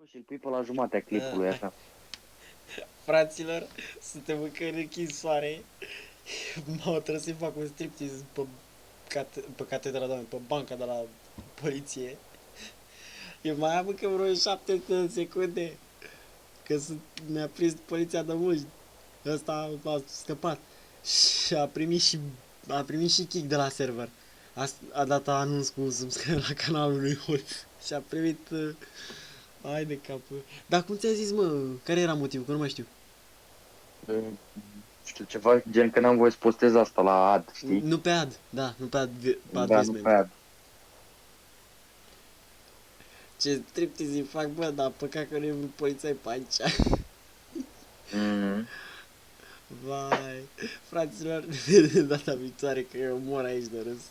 Și îl pui pe la jumatea clipului așa. Fraților, suntem încă în închisoare. M-au trebuit să-i fac un striptease pe catedra, doamne, pe banca de la poliție. Eu mai am încă vreo 700 de secunde. Mi-a prins poliția de muști. Ăsta a scăpat. Și a primit și kick de la server. A dat anunț cu subscribe la canalul lui Holt. Și a primit... Hai de capul. Dar cum ți-a zis, mă? Care era motivul? Că nu mai știu. Știu ceva gen că n-am voie să postez asta la ad, știi? Nu pe ad, da, nu pe ad, pe Da, nu advertisement. pe ad. Ce striptease îi fac, bă, dar păcat că nu e un polițai pe aici. Mm. Vai, fraților, ne vedem data viitoare că eu mor aici de râs.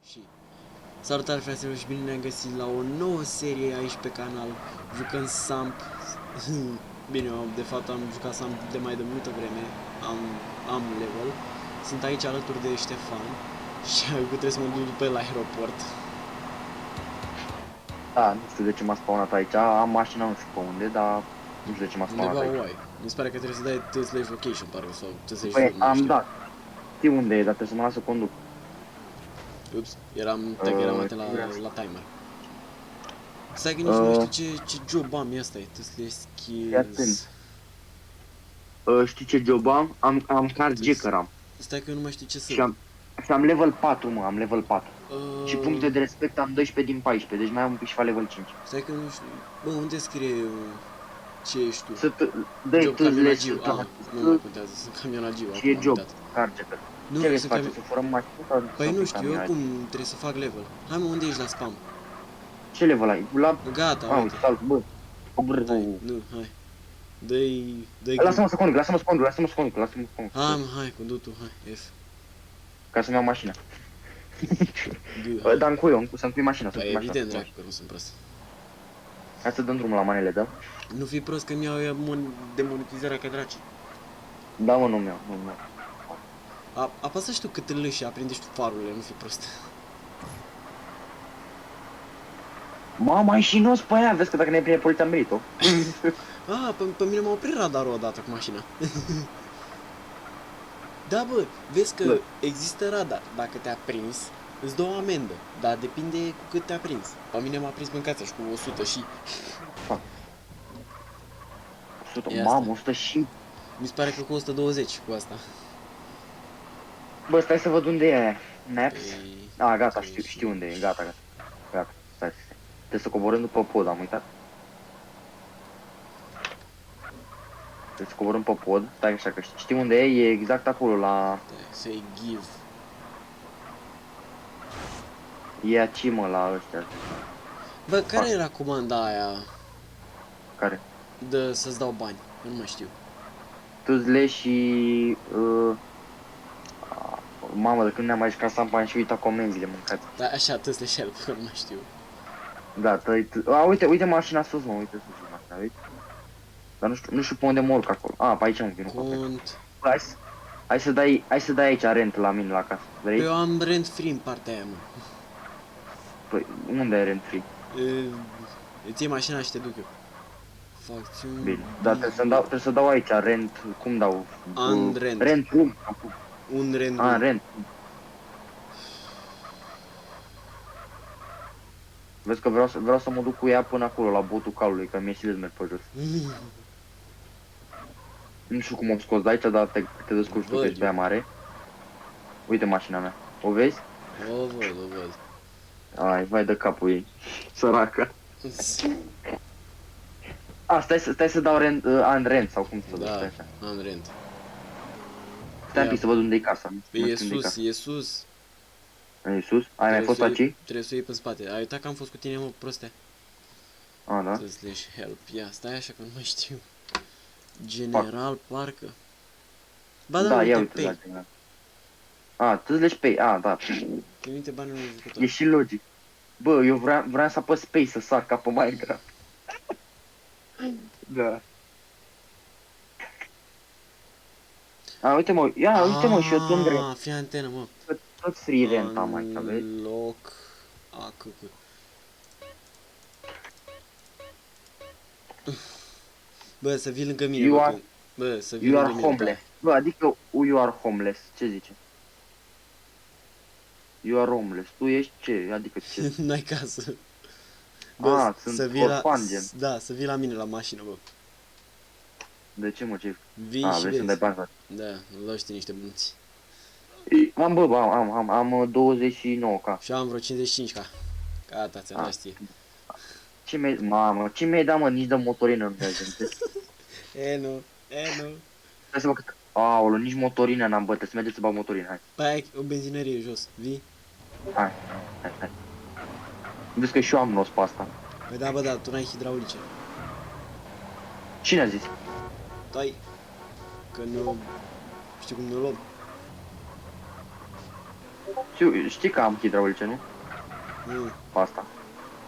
Și salutare, fraților, și bine ne-am găsit la o nouă serie aici pe canal. Jucăm Samp. Bine, de fapt am jucat Samp de mai de multă vreme. Am level. Sunt aici alături de Ștefan. Și trebuie să mă duc după el la aeroport. Da, nu știu de ce m-a spawnat aici. Am mașina, nu știu pe unde, dar nu știu de ce m-a spawnat Undeva aici. OI. Mi se pare că trebuie să dai T/location, parcă, sau T/location. Păi am dat. Știi unde e, dar trebuie să mă las să conduc. Ups, eram atent la timer. Stai că nici nu mai știu ce job am, ia stai, Fii atent. skills. Știi ce job am? Am carjacker am. Stai că eu nu mai știu ce să... Și am level 4, mă, am level 4. Și puncte de respect am 12 din 14, deci mai am un pic și fac level 5. Stai că nu știu... Bă, unde scrie ce ești tu? Să dă-i Job camionagiu, nu mai contează, sunt camionagiu, și e acum am job, uitat. carjacker. Nu, Ce vrei să sunt faci? camion... Să furăm mașini sau Păi să nu fii știu, camionagiu? oricum trebuie să fac level. Hai mă, unde ești la spam? Ce level ai? La... Gata, uite, uite. salut, bă. Hai, nu, hai. Dă-i... Lasă-mă să conduc, lasă-mă să conduc, lasă-mă să conduc, lasă-mă să conduc. Hai, mă, hai, condu tu, hai, F. Ca să-mi iau mașina. Hai. Dar încui, să-mi pui mașina, să-mi Păi pui mașina. evident, dracu, că nu sunt prost. Hai să dăm drumul la manele, da? Nu fi prost că mi-au demonetizarea ca draci. Da, mă, nu-mi iau. Apasă și tu cât îl și aprinde și tu farurile, nu fi prost. Mamă, ai și nos pe aia, vezi că dacă ne prinde poliția am merit-o. Pe mine m-a oprit radarul odată cu mașina. Da, bă, vezi că Bă. există radar. Dacă te-a prins, îți dă o amendă. Dar depinde cu cât te-a prins. Pe mine m-a prins mâncața și cu 100 și... 100, Ia mamă, asta. 100 și... Mi se pare că cu 120 cu asta. Bă, stai să văd unde e aia. Maps? Păi... Gata, știu unde e, gata. Stai. Trebuie să coborâm după pod, am uitat. Trebuie să coborâm pe pod, stai așa că știi unde e exact acolo, la... Să-i give. E aici, mă, la ăștia. Bă, care era comanda aia Care? de să-ți dau bani? Eu nu mai știu. Tâzle și... Mamă, de când ne-am mai jucat Sampan și uita comenzile mâncați. Da, așa, tăsle și el, că nu mai știu. Da, uite mașina sus, mă, uite sus mașina, uite. Dar nu știu pe unde mă urc acolo. Pe aici mă vin. Cont... Hai să dai aici rent la mine la casă. Vrei? Eu am rent free în partea aia, mă. Păi, unde ai rent free? Îți iei mașina și te duc eu. Facțiuni... Bine, dar trebuie să dau aici rent, cum dau? Unrent. Rent room. Un rent. Rent. Vezi că vreau să mă duc cu ea până acolo, la botul calului, că mi-e silă să merg pe jos. Nu știu cum am scos de aici, dar te descurci tu, că ești pe aia mare. Uite mașina mea. O vezi? O văd. Ai, vai de capul ei. Săracă. Stai să dau rent sau cum să dau, stai așa. Am rent. Stai un pic să văd unde e casa. E sus. E sus? Ai mai fost aici? Trebuie să o iei pe spate. Ai uitat că am fost cu tine, mă, proste. Da? Slash help. Ia, stai așa că nu mai știu. General, parcă. Ba da, ia uite, uite la general. Slash pay, da. Trimite banii unui jucător. E și logic. Bă, eu vreau să apăs pay să sar ca pe Minecraft. Da. A, uite mă, ia, uite mă, și eu tot vrem. Fii antenă, mă. Tot free rent am aici, vezi? Unlock. Bă, să vii lângă mine, You bă, are, că... Bă, să vii you lângă are mine, homeless. Bă, adică you are homeless, ce zice? You are homeless. Tu ești ce? Adică ce? N-ai casă. Bă, Sunt să vii la... orfan, gen. Da, să vii la mine la mașină, bă. De ce, mă, ce? Vii și Vrei să-mi dai vezi. bani? Da, îmi luaște niște bănuți. Am, bă, am 29k. Și am vreo 55k. Gata, ți-am dat știe. Ce mi-ai, mamă, ce mi-ai dat, mă, nici de motorină nu mi-ai zis. Nu. Hai să mă cât. Aoleu, nici motorină n-am, bă, trebuie să mergeți să bag motorină, hai. Păi ai o benzinărie jos, vii? Hai. Vezi că și eu am nos pe asta. Păi da, bă, da, tu n-ai hidraulice. Cine a zis? Tu ai... Că nu... Știu cum ne luăm. Știi că am hidraulice, nu? Nu. Pe asta.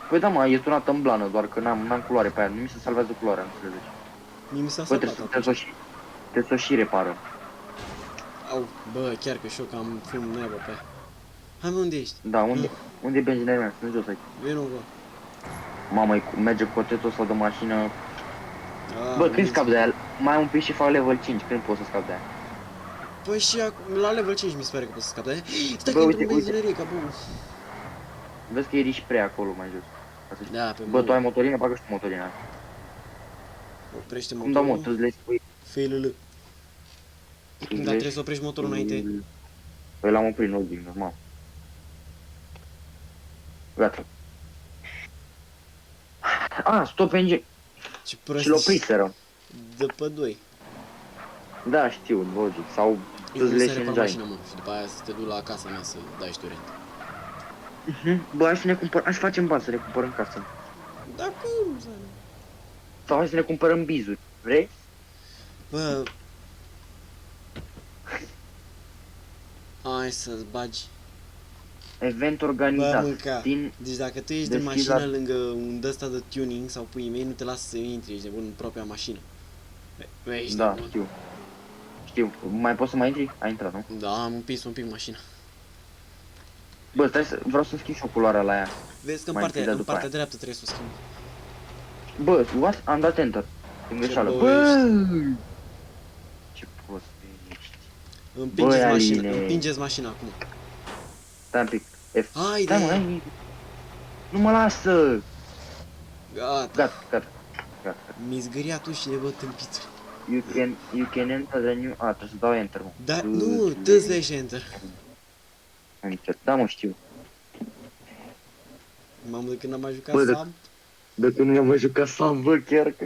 Păi da, mă, e tunată în blană, doar că n-am culoare pe aia, nu mi se salvează culoarea, nu înțelegi. Mie mi s-a Bă, salvat atunci. trebuie să o și reparăm. Au, bă, chiar că și eu că am fum neabă pe aia. Hai, mă, unde ești? Da, unde e benzinăria mea? Sunt jos aici. Vino, bă. Mamă, merge cotețul ăsta de mașină. Bă, când veniți. scap de aia? Mai un pic și fac level 5, când pot să scap de aia? Păi și la level 5 mi se pare că poți să scapi de aia. Stai Bă, că uite, intru în benzinărie, ca bun. Vezi că e și prea acolo mai jos. Da, pe Bă, tu ai motorină? Bagă și tu motorina. Oprește Cum dau, mă, motorul. tu le spui? Fail-ul. Dar trebuie să oprești motorul înainte. Păi l-am oprit, nu zic, normal. Gata. Stop engine. Ce Și prost. l-opriseră. De pe 2. Da, știu, logic. Sau Eu să vreau le să repar engine. mașina, mă. Și după aia să te duc la casa mea să dai și tu rent. Bă, hai să facem bani să ne cumpărăm casă. Da, cum să... Sau hai să ne cumpărăm bizuri. Vrei? Bă... Hai să-ți bagi. Event Bă, organizat. mânca. Din... Deci dacă tu ești în deschis mașină la- lângă un d-ăsta de tuning sau puii mei, nu te lasă să intri, ești nebun în propria mașină. Băi, ești Da, nebun. știu. Știu. Mai poți să mai intri? Ai intrat, nu? Da, am împins un pic mașina. Bă, vreau să schimb și o culoare la ea. Vezi că în Mai partea, întâi, în dar după partea aia. dreaptă trebuie să o schimbi. Bă, am dat enter. În greșeală. bă Bă! Ce prost ești. Împingeți Băi, mașina, Aline. împingeți mașina acum. Stai un pic. F. Hai Stai, mă, de... hai. Nu mă lasă! Gata. Gata. Mi-i zgâriat ușile, bă, tâmpițuri. You can enter the new... trebuie să dau enter, mă. Da, nu, dă-ți leși enter. Da, mă, știu. Mamă, de când am mai jucat Bă, Sam. De când nu am mai jucat Sam, bă, chiar că...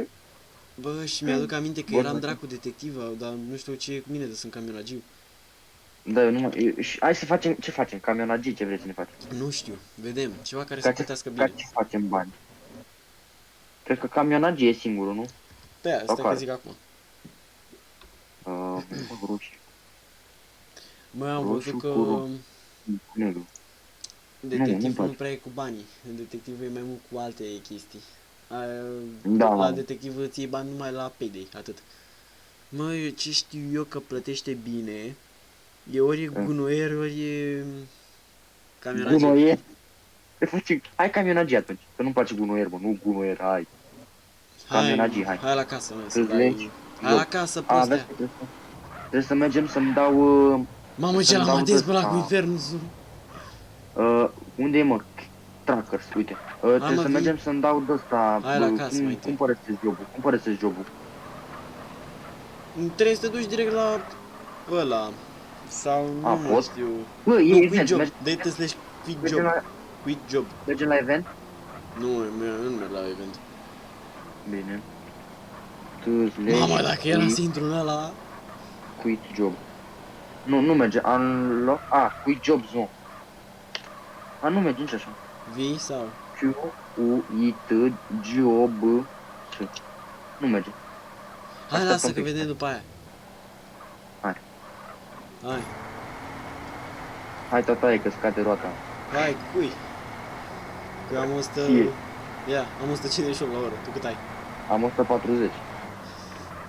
Bă, și mi-aduc aminte că Bă, eram bă. dracu detectivă, dar nu știu ce e cu mine de sunt camionagiu. Da, eu nu mai... Hai să facem... Ce facem? Camionagii, ce vrei să ne facem? Nu știu, vedem, ceva care Ca să ce, plătească ca bine. ce facem bani? Cred că camionagii e singurul, nu? Pe aia, Sau stai că care? zic acum. Roșii. Mă, am Roșu văzut cu că negru. detectivul nu Nu-mi prea e cu banii. Detectivul e mai mult cu alte chestii. Da, La mă. detectiv îți iei bani numai la payday, atât. Mă, ce știu eu că plătește bine, e ori e gunoier, ori e camionagiu. Gunoier. Hai camionagii atunci, că nu-mi place gunoier, bă, nu gunoier, hai. Camionagii, hai. Hai la casă, mă, să Îți dai... legi? Hai la casă, Vezi prostea. că trebuie să mergem să-mi dau... Mamă, ce să-mi l-am dau atins pe ăsta. la cu infernul. Unde e, mă? Trackers, uite. Trebuie mă, să vii. mergem să-mi dau de-ăsta... Hai la casă mai întâi. Cum părăsesc jobul? Cum părăsesc jobul? Trebuie să te duci direct la ăla. Sau nu A, mai pot? știu. Bă, Nu, e quit event, job. mergem Dă-te slash quit job. la, Quit job. mergem la event? Nu, nu merg la event. Bine. Mamă, dacă era să intru în ăla... Quit job. Nu merge. Unlock. Quit job zone. Nu merge nici așa. Vii sau? Q-U-I-T Job. Nu merge. Hai, Așteaptă lasă un că pic. vedem după aia. Hai. Hai, tataie, că scade roata. Hai, cui? Că eu am 100... Ție. Ia, am 158 la oră. Tu cât ai? Am 140.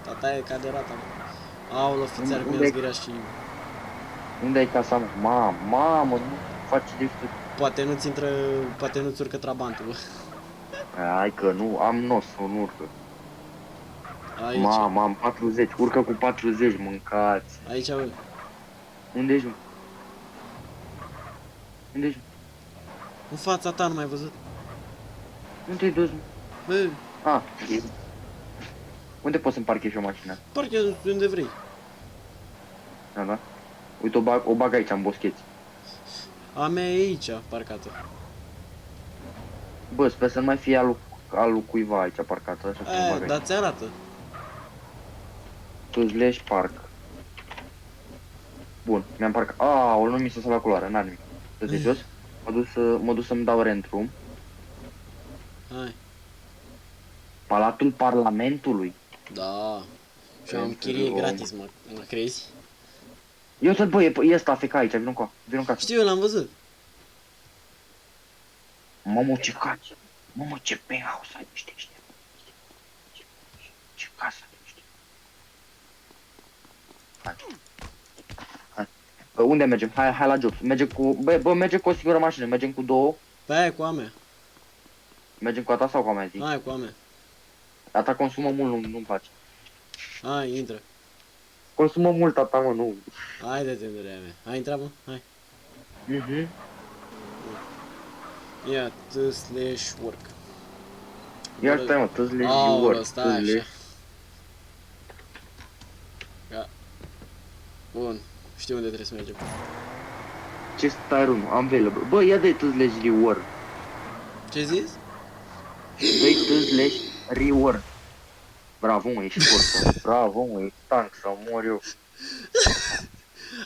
Tata e ca de rata, mă. Aolă, fițar, Unde- mi-a zgâria și... Unde ai casa mea? Mamă, nu faci liftul. Poate nu-ți urcă trabantul, bă. Hai că nu, am nosul, nu urcă. Aici, Mamă, am 40, urcă cu 40, mâncați. aici, bă. Unde ești, mă? Unde ești, mă? În fața ta, nu mai văzut? Unde te-ai dus, mă? Bă, Ah, unde poți să-mi parchezi o mașină? parcă unde vrei. Da, da. Uite, o bag aici, în boscheți. A mea e aici, parcată. Bă, sper să nu mai fie al lui cuiva aici parcată, așa cum bag aici. Dar ți arată. Tuzlești Park. Bun, mi-am parcat. Aaa, nu mi s-a salvat culoarea, n-are nimic. Dă-te jos. Mă duc să-mi dau rent-room. Hai. Palatul Parlamentului. Da. Și am Pentru chirie om. gratis, mă crezi? Eu să bă, e ăsta feca aici, vino cu casă. Știu, eu l-am văzut. Mamă, ce casă. Mamă, ce penthouse ai, știi. Ce casă ai, știi. Hai. Hai. Bă, unde mergem? Hai la job. Mergem cu... Bă, mergem cu o singură mașină. Mergem cu două. Pe aia cu a mea. Mergem cu a ta sau cu a mea zi? Hai cu a mea. A ta consumă mult, nu-mi place. Hai, intră. Consumă mult a ta, mă, nu. Hai de tenderea mea. Hai, intra, mă. Hai. Mhm. Ia, t/work. Ia stai, mă, tâzle Aolă, work, stai tâzle. așa. Ga. Bun. Știu unde trebuie să mergem. Ce stai room? Available. Bă, ia de tâzle reward. Ce zis? Dă-i tâzle reward. Bravo, mă, ești forță. Bravo, mă, ești tank sau mor eu.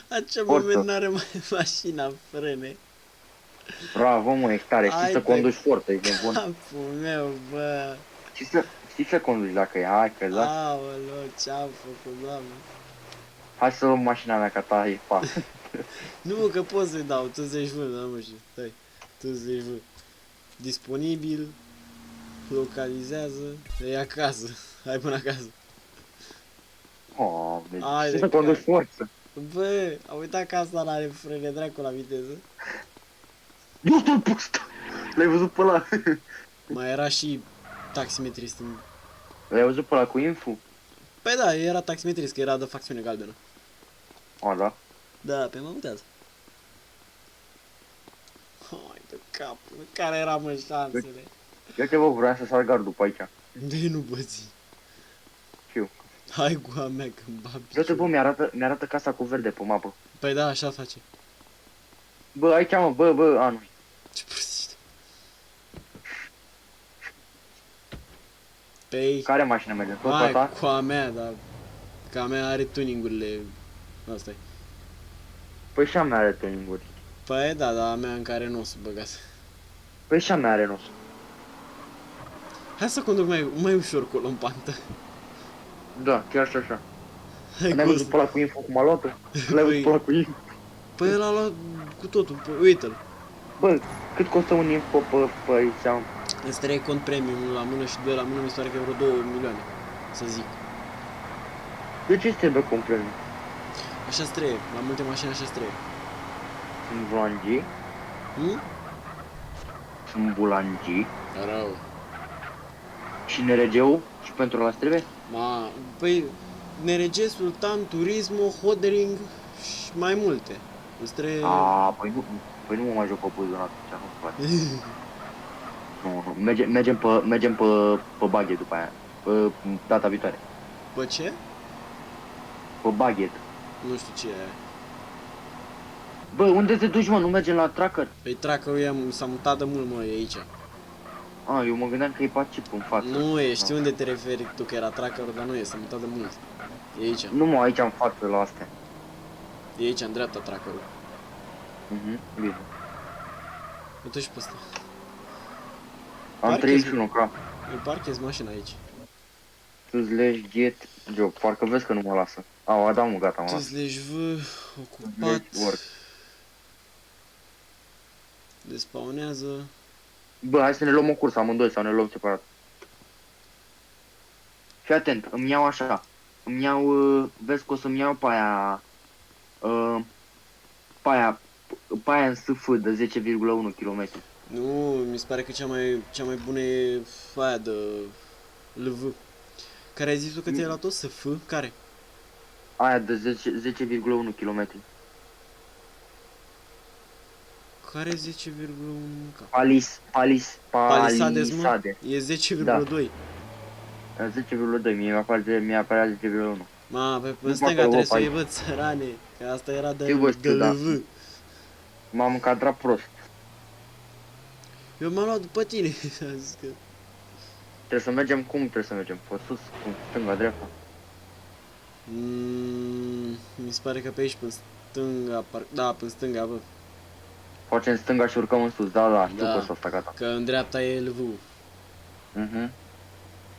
Acea Forță. moment n-are mai mașina frâne. Bravo, mă, ești tare. Știi Hai să pe conduci forță, ești nebun. capul meu, bă. Știi să conduci dacă e, hai că da. Aoleu, ce-am făcut, doamne. Hai să luăm mașina mea, ca ta e pa. Nu, că pot să-i dau, tu zici vânt, dar nu știu, stai, tu zici vânt. Disponibil, localizează, e acasă, hai până acasă. Oh, Hai știi de să conduci cap. forță. Bă, am uitat că asta n-are frâne, dracu la viteză. Eu te-l pus. L-ai văzut pe ăla? Mai era și taximetrist în... L-ai văzut pe ăla cu info? Păi da, era taximetrist, că era de facțiune galbenă. A, da. Da, pe mă mutează. Hai de cap, care era mă șansele? Ia te vă, vreau să sar gardul pe aici. De nu băzi. Știu. Hai cu a mea când babi. Uite, bă, mi-arată casa cu verde pe mapă. Păi da, așa face. Bă, aici, mă, bă, a, nu. Ce prostit. Păi, Care mașină merge? Tot pe hai ta? cu a mea, dar... Că a mea are tuningurile... Asta-i. Păi și a mea are tuning-uri. Păi da, dar a mea în care nu o să băgase. Păi și a mea are nos. Hai să conduc mai ușor colo în pantă. Da, chiar și așa. Hai N-ai cu văzut pe ăla cu info cum a luat-o? L-ai văzut pe ăla cu info? Păi el a luat cu totul, uite-l. Bă, cât costă un info pe aici? Îți trebuie cont premium la mână și 2 la mână, mi se pare că vreo 2 milioane, să zic. De ce trebuie complet? Așa-ți trebuie, la multe mașini așa-ți trebuie. Sunt bulangii? Hm? Sunt bulangii? Rău. Și NRG-ul? Și pentru ăla trebuie? Păi, NRG, Sultan, Turismo, Hodering și mai multe. Îți trebuie... Păi nu mă mai joc pe buzul atunci, nu-ți place. Nu. Mergem pe baghet după aia. Pe data viitoare. Pe ce? Pe baghet. Nu știu ce e aia. Bă, unde te duci, mă? Nu mergem la tracker? Păi tracă-ul s-a mutat de mult, mă, e aici. Eu mă gândeam că e pe chip în față. Nu e, știu unde te referi tu, că era tracker-ul, dar nu e, s-a mutat de mult. E aici, Nu mă, aici în față la astea. e aici, în dreapta tracker-ul. Bine. Uite și pe ăsta. Am Parchezi- 31 ca. Îi parchezi mașina aici. Tuzlești get job. Parcă vezi că nu mă lasă. Da, mă, gata, mă Tu lasă. zleci V, ocupat, Tuzlești work. despawnează. Bă, hai să ne luăm o cursă amândoi sau ne luăm separat. Fii atent, îmi iau așa. îmi iau, vezi că o să-mi iau uh, pe aia în SF de 10,1 km. Nu, mi se pare că cea mai bună e aia de LV. Care ai zis tu că ți-ai luat-o? SF? Care? Aia de 10,1 km. Care 10,1? Palisades, mă? Palisade. E 10,2. 10,2, mi-apărea 10,1. Ma, pe Nu stânga fac trebuie să o Europa iei, bă, țărane. Că asta era de Știu, bă, știu, da. LV. M-am încadrat prost. Eu m-am luat după tine. Am zis că... Trebuie să mergem, cum trebuie să mergem? Pe sus, cum, stânga, dreapta? Mi se pare că pe aici, până stânga, da, până stânga, bă. Facem stânga și urcăm în sus, da, știu Da. că s-a gata. Că în dreapta e LV-ul.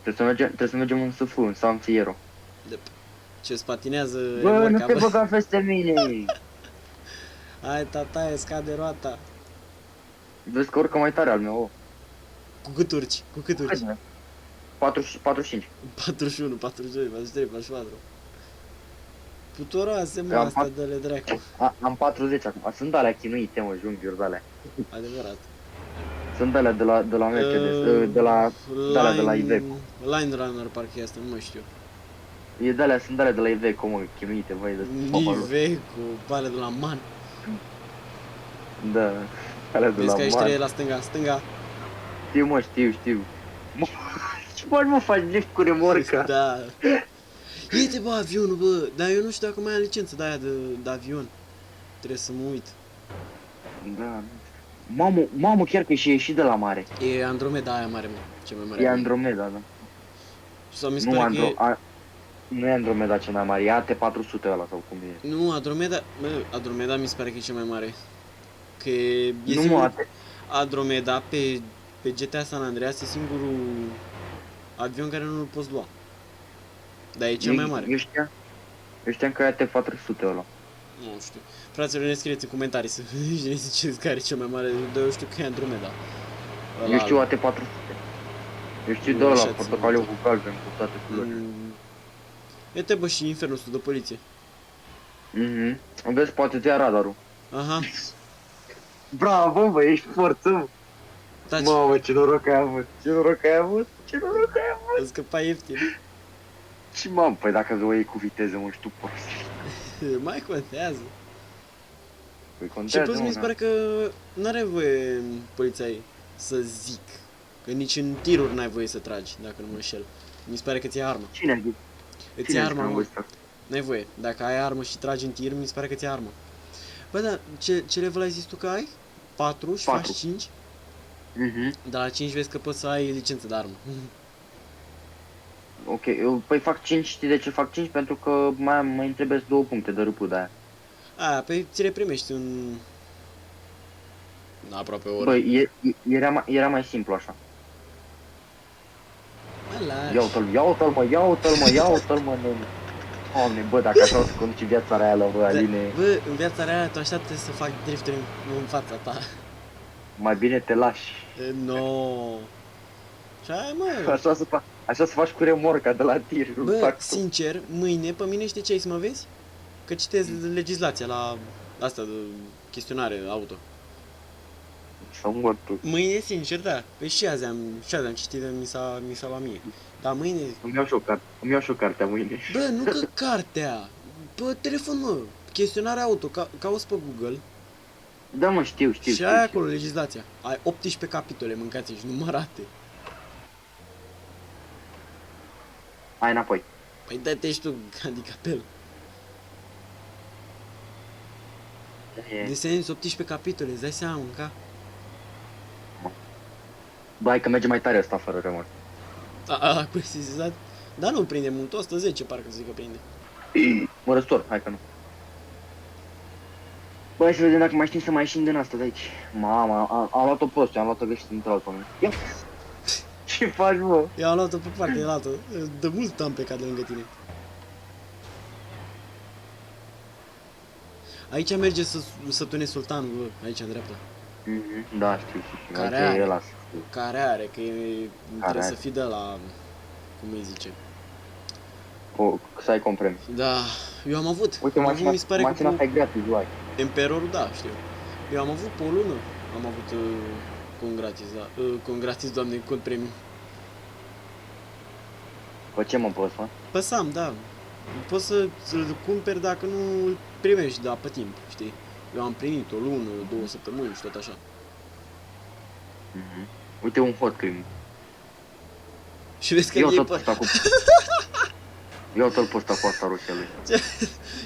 Trebuie să mergem în SF, în San Fierro. Ce spatinează Bă, nu remorca, te bă. băga peste mine! Hai, tataie, scade roata. Vezi că urcă mai tare al meu, oh. Cu cât urci? Cu cât urci? 45. 41, 42, 43, 44. Putoroase, mă, Am asta dă-le dracu. Am 40 acum. Sunt alea chinuite, mă, junghiuri de alea. Adevărat. Sunt alea de la Mercedes, de alea de la Iveco. Line Runner, parcă e asta, nu mai știu. Sunt alea de la Iveco, mă, chinuite, băi, de papa lor. Iveco, pale de la Man. Da, alea de Vezi la că aici Man. trebuie la stânga, stânga. Știu, mă, știu. Mă, ce bani, mă, faci lift cu remorca? Da. Uite, bă, avionul, bă, dar eu nu știu dacă mai am licență de aia de avion. Trebuie să mă uit. Da. Mamă, chiar că și ieșit de la mare. E Andromeda aia mare, mă, cea mai mare. E Andromeda, da. Sau mi se pare că e... Nu e Andromeda cea mai mare, e AT400 ăla sau cum e. Nu, Andromeda mi se pare că e cea mai mare. Că e Nu, singur... mă, Andromeda pe GTA San Andreas e singurul avion care nu-l poți lua. Dar e cel mai mare. Eu știam că e AT400 ăla. Nu știu. Fraților, ne scrieți în comentarii să ne ziceți care e cel mai mare, dar eu știu că e Andromeda. Eu știu AT400. Eu știu de Nu, ăla, așa portocaliu țin cu galben, cu toate culorile. Uite, bă, și infernul ăsta de poliție. Vezi, poate ți ia radarul. Aha. Bravo, bă, ești forță, mă. Taci, Mamă, ce noroc ai avut. îți scăpa ieftin. Și mamă, păi dacă o iei cu viteză, mă, și tu prost. Mai contează. Păi Și contează, plus mi se mă, pare că n-are voie polițai să zic. Că nici în tiruri n-ai voie să tragi, dacă nu mă înșel. Mi se pare că ți-ai armă. Cine a zis? Îți Cine ia a zis că arma, am mă. văzut asta? N-ai voie. Dacă ai armă și tragi în tir, mi se pare că ți-ai armă. Bă, da, ce level ai zis tu că ai? 4 și 4. faci 5? Mhm. Dar la 5 vezi că poți să ai licență de armă. Ok, eu păi fac 5, știi de ce fac 5? Pentru că mai îmi trebuie 2 puncte de râpul de aia. Aia, păi ți le primești în... aproape o oră. Băi, era mai simplu așa. Mă, lași. Ia-ută-l, mă, nene. Doamne, bă, dacă așa o să conduci viața reală, bă, Aline, Bă, în viața reală tu așa trebuie să fac drifturi în fața ta. mai bine te lași. No. Ce ai, mă? Așa să faci cu remorca de la tir. Bă, sincer, mâine, pe mine știi ce ai să mă vezi? Că citesc legislația la asta de chestionare auto. Să mor tu. Mâine, sincer, da. Păi și azi am citit, mi s-a luat mie. Dar mâine... Îmi iau și o cartea mâine. Bă, nu că cartea. Pe telefon, mă. Chestionare auto. Cauți pe Google. Da, mă, știu. Și ai acolo legislația. Ai 18 capitole, mâncați și numărate. Hai înapoi. Păi dă-te și tu handicapel. Desenezi 18 capitole, îți dai seama, mânca? Bă, hai că merge mai tare ăsta fără remorc. A precizat. Dar nu prinde mult, 110 parcă zic că prinde. Mă răstor, hai că nu. Bă, hai să vedem dacă mai știm să mai ieșim din asta de aici. Mama, am luat-o prost, am luat-o greșit într-altul. Ia! Ce faci, mă? Eu am luat-o pe partea de altă. De mult am plecat de lângă tine. Aici merge să tune sultanul, bă, aici în dreapta. Da, știu. Care Aici are? e ăla. Care are, că trebuie are? să fii de la... cum îi zice? să ai compremis. Da, eu am avut. Uite, am avut, mașina, mi se pare mașina că asta e gratis, luai. Emperorul, da, știu. Eu am avut pe o lună. Am avut cont gratis, da. Cont gratis, doamne, cont premium. Pe ce mă poți, mă? Pe Sam, da. Poți să-l cumperi dacă nu îl primești, da, pe timp, știi? Eu am primit o lună, 2 săptămâni și tot așa. Mhm. Uite un hot cream. Și vezi că Eu iei tot pe... posta cu... Eu tot posta cu asta roșie lui.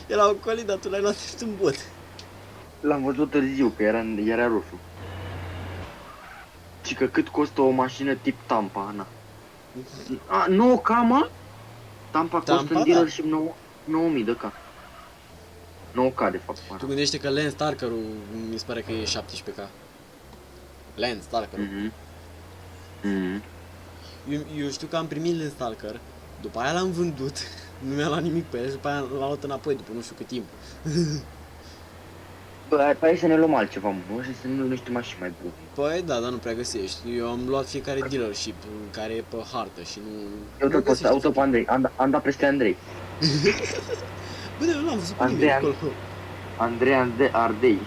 Era o colit, dar tu l-ai luat în bot. L-am văzut târziu, că era roșu. Și că cât costă o mașină tip Tampa, Ana? A, 9K, mă? Tampa costă Tampa, în da. dealership 9000 de K. 9K de fapt, Tu Ana. gândește că Lance Starker-ul mi se pare că e 17K. Lance Starker-ul. Mhm. Mhm. Eu știu că am primit Lance Stalker, după aia l-am vândut, nu mi-a luat nimic pe el și după aia l-am luat înapoi după nu știu cât timp. Bă, hai să ne luăm altceva, mă, și să ne luăm niște mașini mai bune. Păi da, dar nu prea găsești. Eu am luat fiecare dealership care e pe hartă și nu... Eu nu tot post, găsești. auto pe Andrei, am dat peste Andrei. Bă, dar eu n-am văzut pe nimeni Andrei, acolo. Andrei Ardei.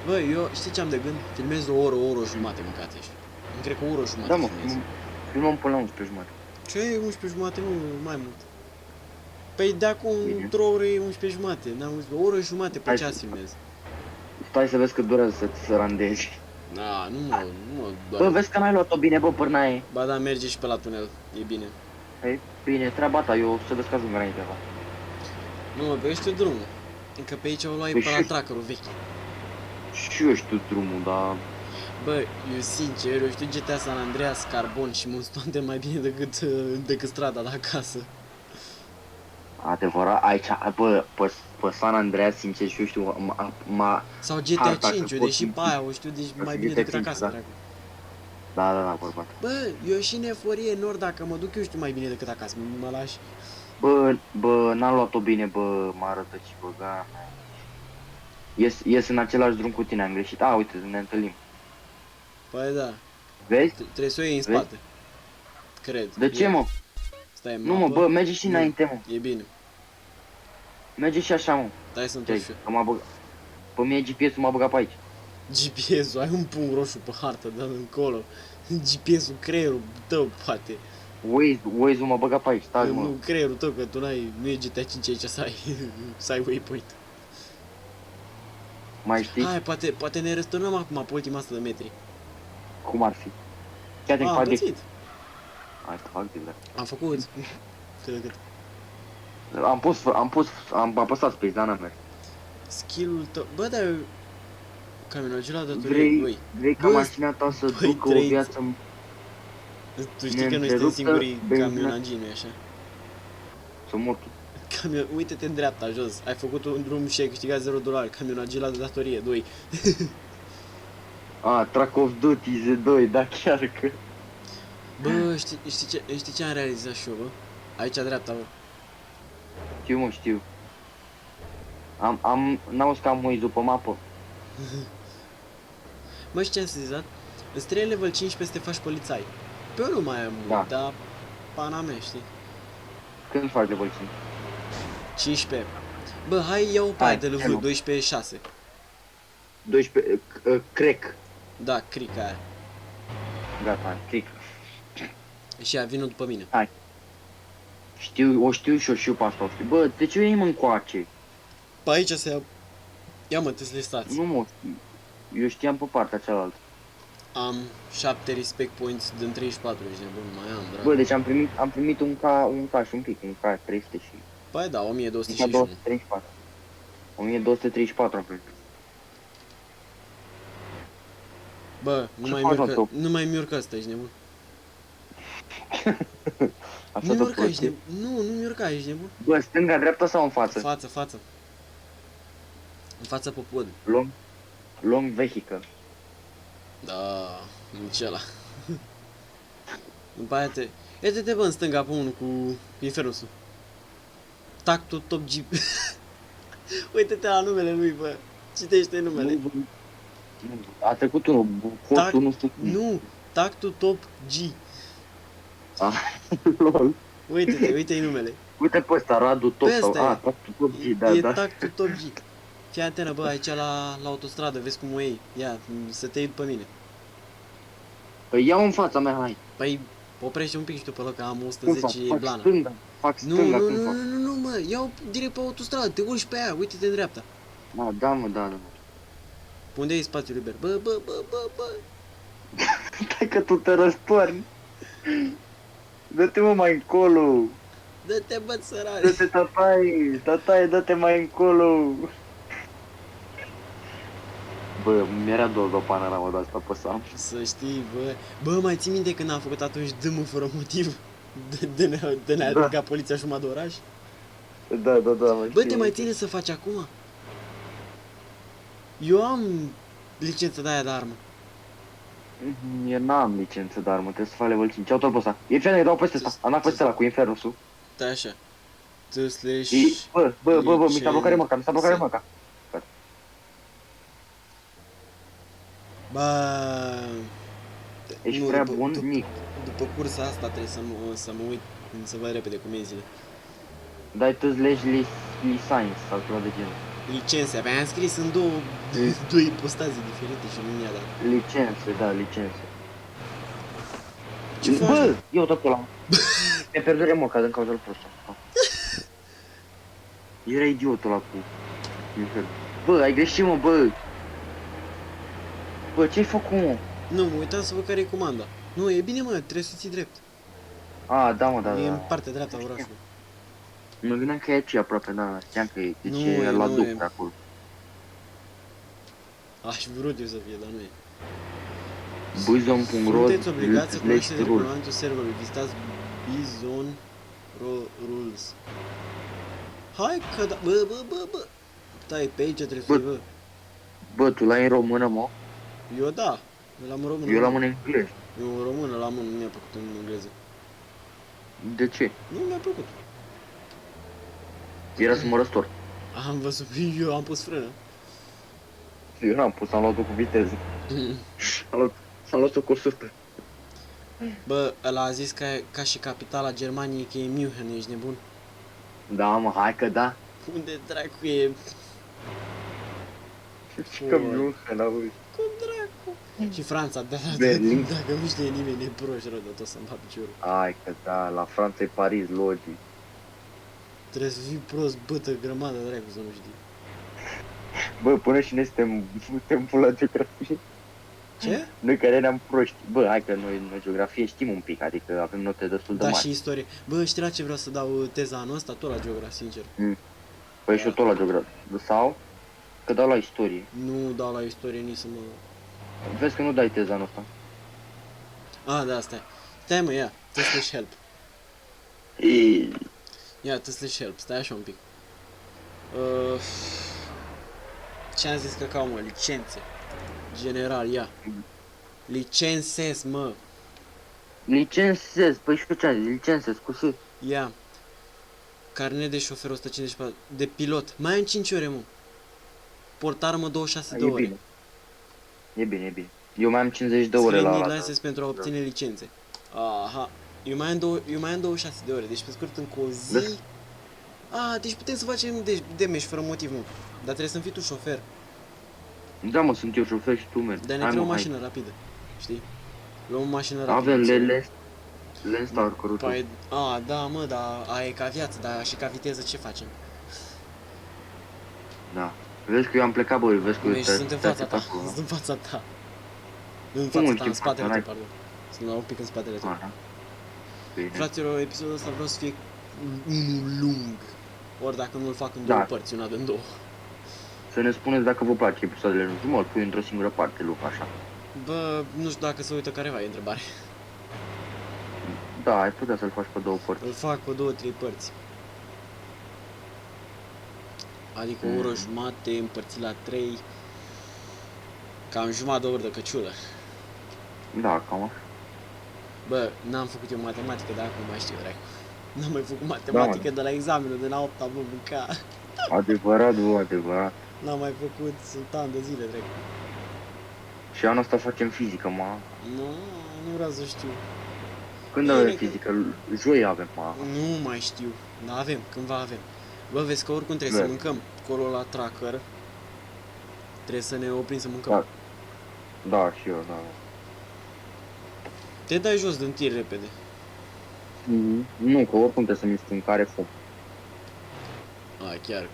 Bă, eu știi ce am de gând? Filmez o oră jumate mâncați așa. Îmi cred că o oră jumate Da, mă, filmez. filmăm până la 11 jumătate. Ce e 11 jumate, nu mai mult. Păi de acum Bine. într-o oră e 11 jumate, n-am văzut, o oră jumate pe Hai ceas să- filmez. Stai să vezi cât durează să randezi. Da, nu mă Bă, doare. vezi că n-ai luat-o bine, bă, pârnaie. Ba da, merge și pe la tunel, e bine. E bine, treaba ta, eu să vezi că ajung înainte. Bă. Nu mă, pe știu drumul. Încă pe aici o luai Păi pe la și- trackerul vechi. Și eu știu drumul, dar... Bă, eu sincer, eu știu GTA San Andreas, Carbon și Monstante mai bine decât strada de acasă. Adevărat, aici, bă, pe San Andreas, sincer, și eu știu, Sau GTA Harta, 5, că eu pot deși fi- pe aia o știu deci că mai și bine GTA decât 5, acasă, da. dracu. Da, bărbat. Bă, eu și în eforie nord, dacă mă duc eu știu mai bine decât acasă, mă lași. Bă, n-am luat-o bine, bă, mă arătă și bă, ga. Ies în același drum cu tine, am greșit. A, uite, ne întâlnim. Păi da, Vezi? trebuie să o iei în Vezi? spate. Cred. De ce, mă? Stai, Nu, mă, mapă. bă, merge și Nu. înainte, mă. E bine. Merge și așa, mă. Stai să Ce întorc și eu. că m-a băgat. Pe mine GPS-ul m-a băgat pe aici. GPS-ul, ai un punct roșu pe hartă, dă încolo. GPS-ul, creierul tău, poate. Waze-ul m-a băgat pe aici, stai, mă. Nu, creierul tău, că tu nu e GTA 5 aici să ai, să ai waypoint. Mai știi? Hai, poate ne răsturnăm acum pe ultima 100 de metri. Cum ar fi? Chiar te Am fac de... pățit. Hai, să fac de Am făcut. Cât de cât. am apăsat space, dar n-am mers. Skill-ul tău. Bă, dar eu... Camionagul la datorie, băi. Vrei ca Bă, mașina ta să băi, ducă o trăiți. viață... Tu știi că noi suntem neîntreruptă, singurii benzină. camionagii, nu-i așa? Să mor tu. Uite-te în dreapta, jos. Ai făcut un drum și ai câștigat $0. Camionagii la datorie, 2. A, Track of Duty Z2, da, chiar că... Bă, știi ce am realizat și eu, bă? Aici, dreapta, bă. Știu. N-auzi că am Waze-ul pe mapă? Mă, știi ce am sezizat? Îți trebuie level 15 să te faci polițai. Pe eu nu mai am mult, Da. dar pana mea, știi? Când faci level 5? 15. Bă, hai iau pe aia de Hai, LV, 12-6. 12, crack. Da, cric aia. Gata, click. Și ea vină după mine. O știu și eu pe asta o știu. Bă, de ce iei încoace? Pe aici se ia... Ia mă, te stați. Nu mă știu. Eu știam pe partea cealaltă. Am 7 respect points din 34, ești nebun, mai am, drag. Bă, deci am primit un K și un pic, un K 300 și... Păi da, Un K 1261. 234. 1234 am primit. Bă, Ce faci, mă, tu? nu mai miurcă asta, ești nebun. Așa Nu tot miurca, ești plătit. nebun. Nu miurca, ești nebun. Bă, stânga, dreapta sau în față? Față. În față pe pod. Long vehicle. Da, nici ăla. După aia te... Uite-te bă în stânga pe unul cu infernusul. Tactul Top G. Uite-te la numele lui, bă. Citește numele. A trecut unul, costul nu știu cum. Nu, Tactul Top G. Ah, lol. Uite-te, uite-i numele. Uite pe ăsta, Radu Top Pe sau... ăsta e. Tactul Top G, da, E da. tactul Top G. Fii atentă, bă, aici la autostradă, vezi cum o iei. Ia, să te iei după mine. Păi iau în fața mea, hai. Păi, oprește un pic și tu pe loc, că am Cum fac? 110 Fac blană. stânga. Fac Nu, stânga, nu, cum nu, fac? nu, nu, nu, mă, iau direct pe autostradă, te urci pe aia, uite-te în dreapta. Da, mă, da. Unde e spațiul liber? Bă. Stai că tu te răstorni. Dă-te mă mai încolo. Dă-te, bă, sărare. Dă-te, tataie, dă-te mai încolo. Bă, mi-era dor de o panoramă de asta pe Sam. Să știi, bă, mai ții minte când am făcut atunci dâmul fără motiv? De ne-a Da. aruncat poliția jumătate de oraș? Da, mă Bă, știu. te mai ține să faci acum? Eu am licență de aia de armă. Eu n-am licență de armă, trebuie să fac level 5. Iau tot pe ăsta. Infernul, dau peste ăsta. Am dat peste ăla cu infernul sus. Da, așa. Tu slash... Și, bă, mi s-a blocat remorca, Bă... Ești Nu, prea după- bun, după- Nic. După cursa asta trebuie să mă uit, să văd repede comenzile. Dai tu slash license sau ceva de genul. Licențe, abia am scris în două ipostaze diferite și nu mi-a dat. Licențe. Ce faci? Bă, eu tot ăla. Mi-a pierdut remorca din cauza lui prostă. Era idiotul ăla cu infernul. Bă, ai greșit, mă, bă. Bă, ce-ai făcut, mă? Nu, mă uitam să văd care e comanda. Nu, e bine, mă, trebuie să ții drept. Da, mă, da. E în partea dreaptă a orașului. Mă gândeam că e aici aproape, da, știam că e. Deci Nu e e, la nu duc e. pe acolo. Aș vrut eu să fie, dar nu e. Bizon.ro Sunteți obligați să cunoașteți rule. regulamentul serverului. Vizitați Bizon Rules. Hai că da, bă. Stai, pe aici trebuie să-i văd. Bă, tu l-ai în română, mă? Eu da, l-am în română. Eu l-am în engleză. Eu în română l-am în, nu mi-a plăcut în engleză. De ce? Nu mi-a plăcut. Era să mă răstor. Am văzut, eu am pus frână. Eu n-am pus, am luat-o cu viteză. Am luat-o cu 100. Bă, ăla a zis ca și capitala Germaniei că e München, ești nebun? Da, mă, hai că da. Unde dracu e? Și că München, auzi. Cum dracu? Și Franța, Berlin. dacă nu știe nimeni, e proști rău, dar tot să-mi bat piciorul. Hai că da, la Franța e Paris, logic. Trebuie să fii prost, bătă, grămadă, dracu, să nu știi. Bă, până și noi suntem la geografie. Ce? Noi care ne-am proști. Bă, hai că noi geografie știm un pic, adică avem note destul de Da, mari. și istorie. Bă, știi la ce vreau să dau teza anul ăsta? Tot la geografie, sincer. Păi și eu tot la geografie. Sau că dau la istorie. Nu dau la istorie nici să mă... Vezi că nu dai teza anul ăsta. Da, stai. Stai, mă, ia, te slash help. Ia, te slash help, stai așa un pic. Ce am zis că mă? Licențe. General, ia. Licențez, mă. Licențez, păi și ce ai zis? Licențez, cu S. Ia. Carnet de șofer 154. De pilot. Mai am 5 ore, mă. Portarmă 26 de E ore. bine. E bine. Eu mai am 50 de ore la Screening ăla. license pentru a obține licențe. Aha. Eu mai am 26 de ore, deci pe scurt încă o zi. Deci putem să facem demeș fără motiv, mă. Dar trebuie să-mi fii tu șofer. Da, mă, sunt eu șofer și tu mergi. Dar ne Hai, trebuie o mă, hai. mașină rapidă. Știi? Luăm o mașină rapidă. Avem Lens Tower cărută. Păi, da, mă, dar aia e ca viață, dar și ca viteză ce facem? Da. Vezi că eu am plecat, bă, vezi că eu Deci sunt în fața ta, sunt în fața ta. În fața ta, în în spatele fața tău, pardon. Sunt la un pic în spatele tău. Aha. Bine. Fraților, episodul ăsta vreau să fie unul lung. Ori dacă nu-l fac în Da. două părți, una în două. Să ne spuneți dacă vă place episoadele, nu știu, mă, îl pui într-o singură parte, Luca, așa. Bă, nu știu dacă se uită careva, e întrebare. Da, ai putea să-l faci pe două părți. Îl fac pe două, trei părți. Adică o oră jumate împărțit la 3. Cam jumătate de oră de căciulă. Da, cam așa. Bă, n-am făcut eu matematică, dar acum mai știu, dracu. N-am mai făcut matematică de la examenul de la 8-a, bă, mânca. Adevărat, bă, adevărat. N-am mai făcut, sunt ani de zile, dracu. Și anul ăsta facem fizică, mă. Nu vreau să știu. Când Bine avem că- fizică? Joi avem, mă. Nu mai știu. Da, avem, cândva avem. Bă, vezi că oricum trebuie să Da. mâncăm. Acolo la tracker. Trebuie să ne oprim să mâncăm. Da. Da, și eu, da. Te dai jos din tir repede. Nu, că oricum trebuie să-mi spun care foc. A, chiar că.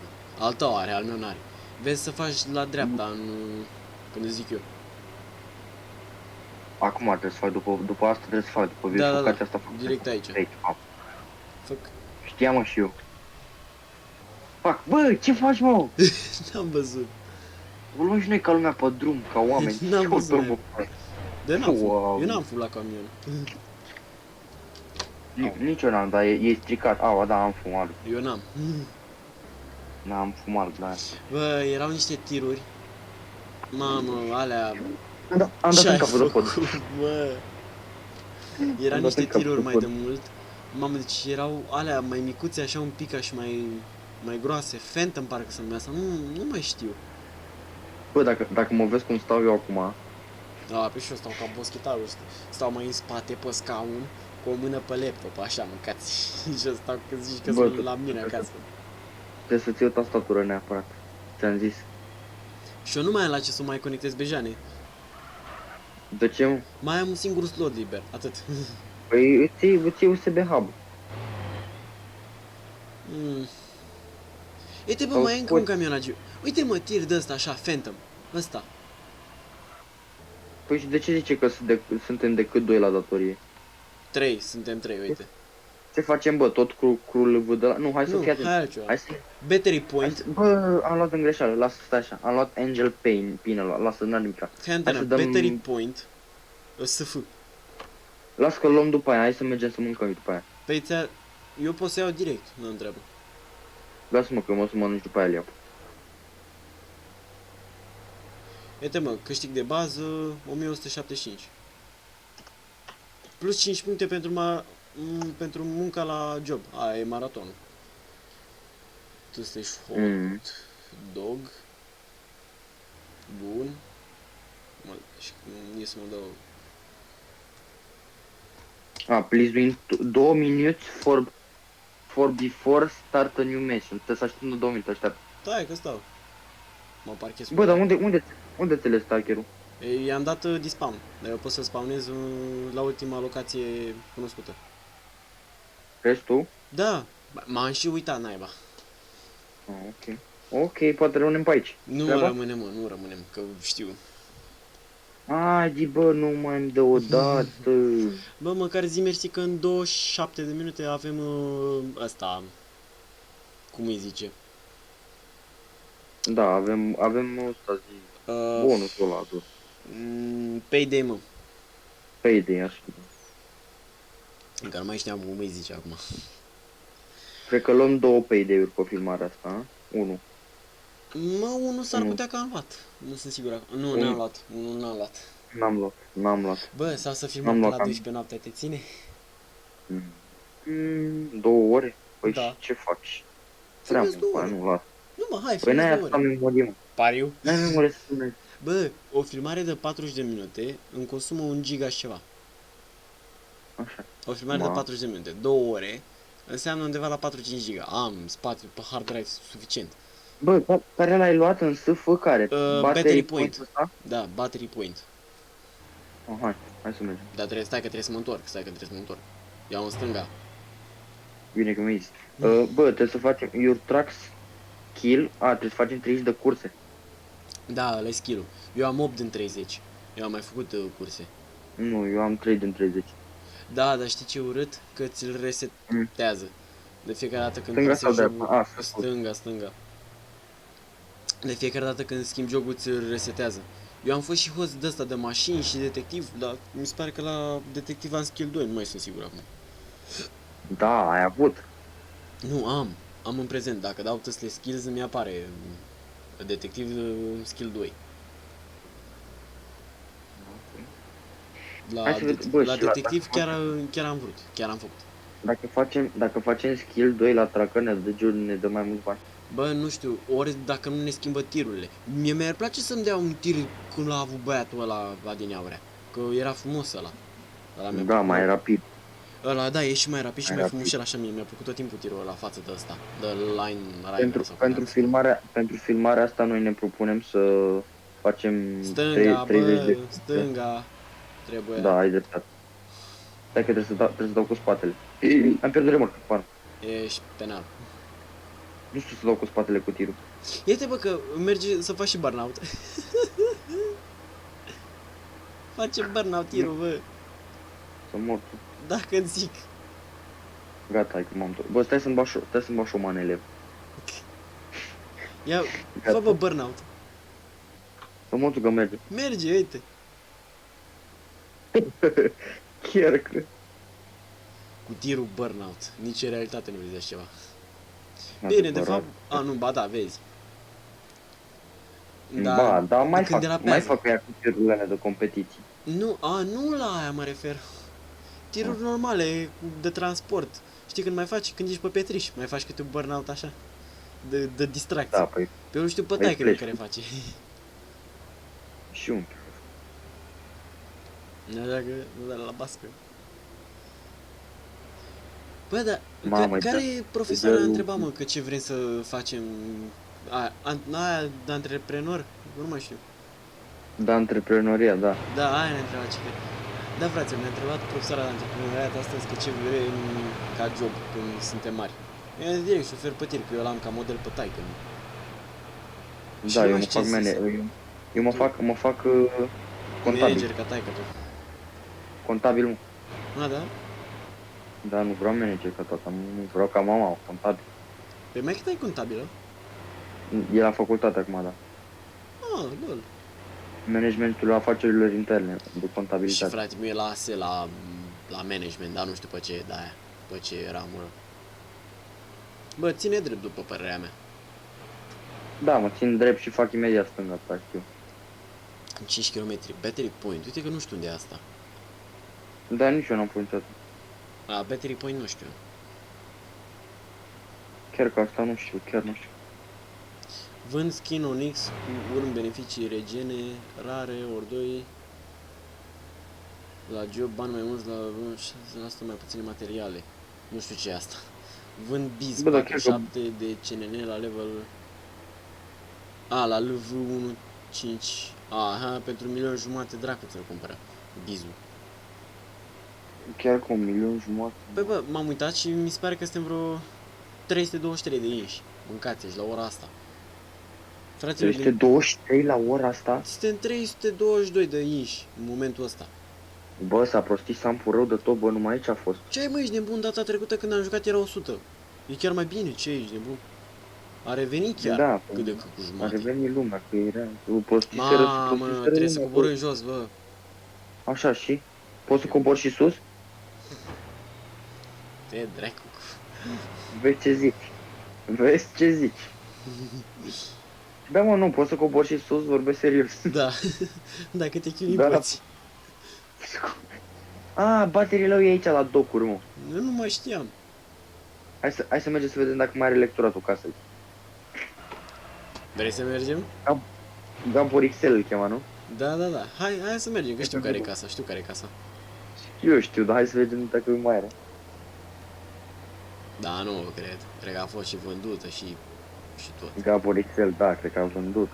Al tău are, al meu n-are. Vezi să faci la dreapta, în... când zic eu. Acum trebuie să fac, după asta trebuie să fac, după Da, da, bifurcația da. asta fac. Direct aici. Făc. Știam, mă, și eu. Fac, bă, ce faci, mă? N-am văzut. O luăm și noi ca lumea pe drum, ca oameni. N-am Ce văzut, turbo. De n-am Wow. Eu n-am fumat la camion. Nici eu n-am, dar e stricat. Aua, da, am fumat. Eu n-am. N-am fumat, da. Bă, erau niște tiruri. Mamă, alea... Am dat Ce-ai în capul de pod. făcut, bă? Era Am dat niște în capul tiruri de mai pod. de mult. Mamă, deci erau alea mai micuțe, așa un pic, și mai groase. Phantom parcă se numea asta, nu mai știu. Bă, dacă mă vezi cum stau eu acum, Da, pe și eu stau ca boschetarul ăsta. Stau mai în spate pe scaun, cu o mână pe laptop, așa mâncați. Și eu stau că zici că Bă, sunt la mine acasă. trebuie să-ți iei o tastatură neapărat. Ți-am zis. Și eu nu mai am la ce să mai conectez bejane. De ce, mă? Mai am un singur slot liber, atât. Păi îți iei USB hub. Mm. Uite, bă, Sau mai e încă un scoți- camionagiu. Uite, mă, tir de ăsta, așa, Phantom. Ăsta. Păi și de ce zice că suntem decât doi la datorie? 3, suntem 3, uite. Ce facem, bă? Tot crew-ul de la... Nu, hai să Nu, fii atent. hai altceva. Hai să... Battery Hai point. să... Bă, am luat în greșeală, lasă stai așa. Am luat Angel Pain, bine, lasă, n-am nimic. Hai antena, să dăm- battery point. SF. Lasă că luăm după aia, hai să mergem să mâncăm după aia. Păi eu pot să iau direct, nu întreabă. Lasă-mă că mă să mănânci după aia, le iau. Uite, mă, câștig de bază 1175. Plus 5 puncte pentru munca la job. Aia e maratonul. Tu ești hot dog. Bun. Și cum e să mă dau... Please win 2 minutes for before start a new mission. Trebuie să așteptăm 2 minute, aștept. Stai că stau. Mă parchez. Bă, dar unde ți le stalkerul? I-am dat dispawn, dar eu pot să spawnez la ultima locație cunoscută. Crezi tu? Da, m-am și uitat, naiba. Ok. Ok, poate rămânem pe aici. Nu Treaba? rămânem, mă, nu rămânem, că știu. Ai, bă, nu mai îmi dă o dată. Bă, măcar zi mersi că în 27 de minute avem ăsta, cum îi zice? Da, avem ăsta zi. Bonusul ăla, dur. Payday, mă. Payday, așa. Încă nu mai știam cum îi zice acum. Cred că luăm 2 payday-uri pe filmarea asta, a? 1. Mă, unul s-ar Unu. putea că am luat. Nu sunt sigur acum. Nu, Unu. n-am luat. Unul n-am luat. N-am luat. Bă, sau să N-am filmăm până luat, la am. 12 noaptea, te ține? 2 ore? Păi Da. și ce faci? Să Prea vezi mult, 2 bă, ore. nu, las. Nu, mă, hai, Păi filmezi n-ai 2 asta ore. memorie, mă. Pariu? N-ai memorie să filmezi. Bă, o filmare de 40 de minute îmi consumă 1 giga și ceva. Așa. O filmare de 40 de minute, 2 ore, înseamnă undeva la 4-5 giga. Am spațiu pe hard drive suficient. Bă, care l-ai luat în SF? Care? Battery point. Ăsta? Da, battery point. Hai să mergem. Dar trebuie să mă întorc. Iau în stânga. Bine că mi-ai zis. Bă, trebuie să facem your tracks kill. Trebuie să facem 30 de curse. Da, ăla e skill-ul. Eu am 8 din 30. Eu am mai făcut curse. Nu, eu am 3 din 30. Da, dar știi ce urât? Că ți-l resetează. De fiecare dată când Stânga sau găsești dreapta? jocul... Stânga. De fiecare dată când schimbi jocul ți-l resetează. Eu am fost și host de ăsta de mașini și detectiv, dar mi se pare că la detectiv am skill 2, nu mai sunt sigur acum. Da, ai avut. Nu, am în prezent, dacă dau tăsle skills îmi apare detectiv skill 2. Hai să vedem, bă, La și la detectiv dacă chiar am vrut, chiar am făcut. Dacă facem skill 2 la tracker, ne dă mai mult bani. Bă, nu știu, ori dacă nu ne schimbă tirurile. Mie mi-ar place să-mi dea un tir cum l-a avut băiatul ăla adineaurea. Că era frumos ăla. Ăla mi-a Da, plăcut. mai rapid. Ăla, da, e și mai rapid și Mai mai rapid. frumușel, așa mi-a plăcut tot timpul tirul ăla față de ăsta. De line Rival sau cum e. Pentru filmarea asta noi ne propunem să facem Stânga, 30 bă, de... stânga. Trebuie. Da, ai dreptate. Stai că trebuie să dau cu spatele. Am pierdut remorca, pan. Ești penal. Nu știu să dau cu spatele cu tirul. Iete, bă, că merge să faci și burnout. Face burnout tirul, bă. Să mor tu. Dacă zic. Gata, hai că m-am tot. Bă, stai să-mi bag și o manele. Ia, Gata. fă, bă, burnout. Să mor tu că merge. Merge, uite. Chiar că... Cu tirul burnout. Nici în realitate nu vezi așa ceva. Bine, de fapt... A, nu, ba da, vezi. Ba, da, mai când fac, derapează. mai fac ea cu tirurile alea de competiții. Nu, nu la aia mă refer. Tiruri normale, de transport. Știi când mai faci, când ești pe Petriș, mai faci câte un burnout așa. De distracție. Da, păi, Pe eu știu pe Păi taică flash. care face. și un pic. Nu la bască. Bă, dar Mamă, care profesoara a de- întrebat, mă, că ce vrem să facem? Aia de antreprenor? Nu mai știu. Da, antreprenoria, da. Da, aia ne-a întrebat ce vrem. Da, frate, ne-a întrebat profesoara de antreprenoriat astăzi că ce vrem ca job când suntem mari. Eu am zis direct șofer pe tir, că eu l-am ca model pe taică. Și Da, nu eu mai mă știu fac ce să mane... Eu mă fac contabil. Manager ca taică tu. Contabil, mă. Da? Da, nu vreau manager ca tata, nu vreau ca mama, contabil. Pe mai că e contabilă? E la facultate acum, da. Ah, lol. Managementul afacerilor interne, de Și contabilitate. frate, mie la ASE, la management, dar nu știu pe ce, da, pe ce ramură. Bă, ține drept după părerea mea. Da, mă țin drept și fac imediat stânga, practic. 5 km, Battery Point, uite că nu știu unde e asta. Dar nici eu n-am pus niciodată. A, Battery Point nu știu. Chiar că asta nu știu, chiar nu știu. Vând skin Onyx cu urm beneficii regene, rare, ori 2. La job, bani mai mulți, la 6% mai puține materiale. Nu știu ce e asta. Vând biz Bă, dar chiar că- 47 de CNN la level... A, la LV15. Aha, pentru 1.500.000 dracu ți-l cumpără. Bizul. Chiar cu 1.000.000. Păi bă, m-am uitat și mi se pare că suntem vreo 323 de inși. Mâncați-și la ora asta. Fraților, 323 la ora asta? suntem 322 de inși în momentul ăsta. Bă, s-a prostit Sampu rău de tot, bă, numai aici a fost. Ce ai mă, ești nebun? Data trecută când am jucat era 100. E chiar mai bine, ce ești nebun? A revenit chiar Da, cât de cât cu a jumate. revenit lumea, că era... Prostiseră, Mamă, trebuie să coborâm în jos, bă. Așa, și? Poți să cobor și sus? Te dracu. Vezi ce zici. Vezi ce zici. Da, mă, nu, poți să cobor și sus, vorbesc serios. Da. Dacă te chinui Da. poți. Bateriile au e aici la docuri, mă. Eu nu mai știam. Hai să mergem să vedem dacă mai are lectoratul casei. Vrei să mergem? Gabor XL îl chema, nu? Da. Hai să mergem, că știu care e casa, știu care e casa. Eu știu, dar hai să vedem dacă mai are. Da, nu cred. Cred că a fost și vândută și tot. Gabor XL, da, cred că a vândut.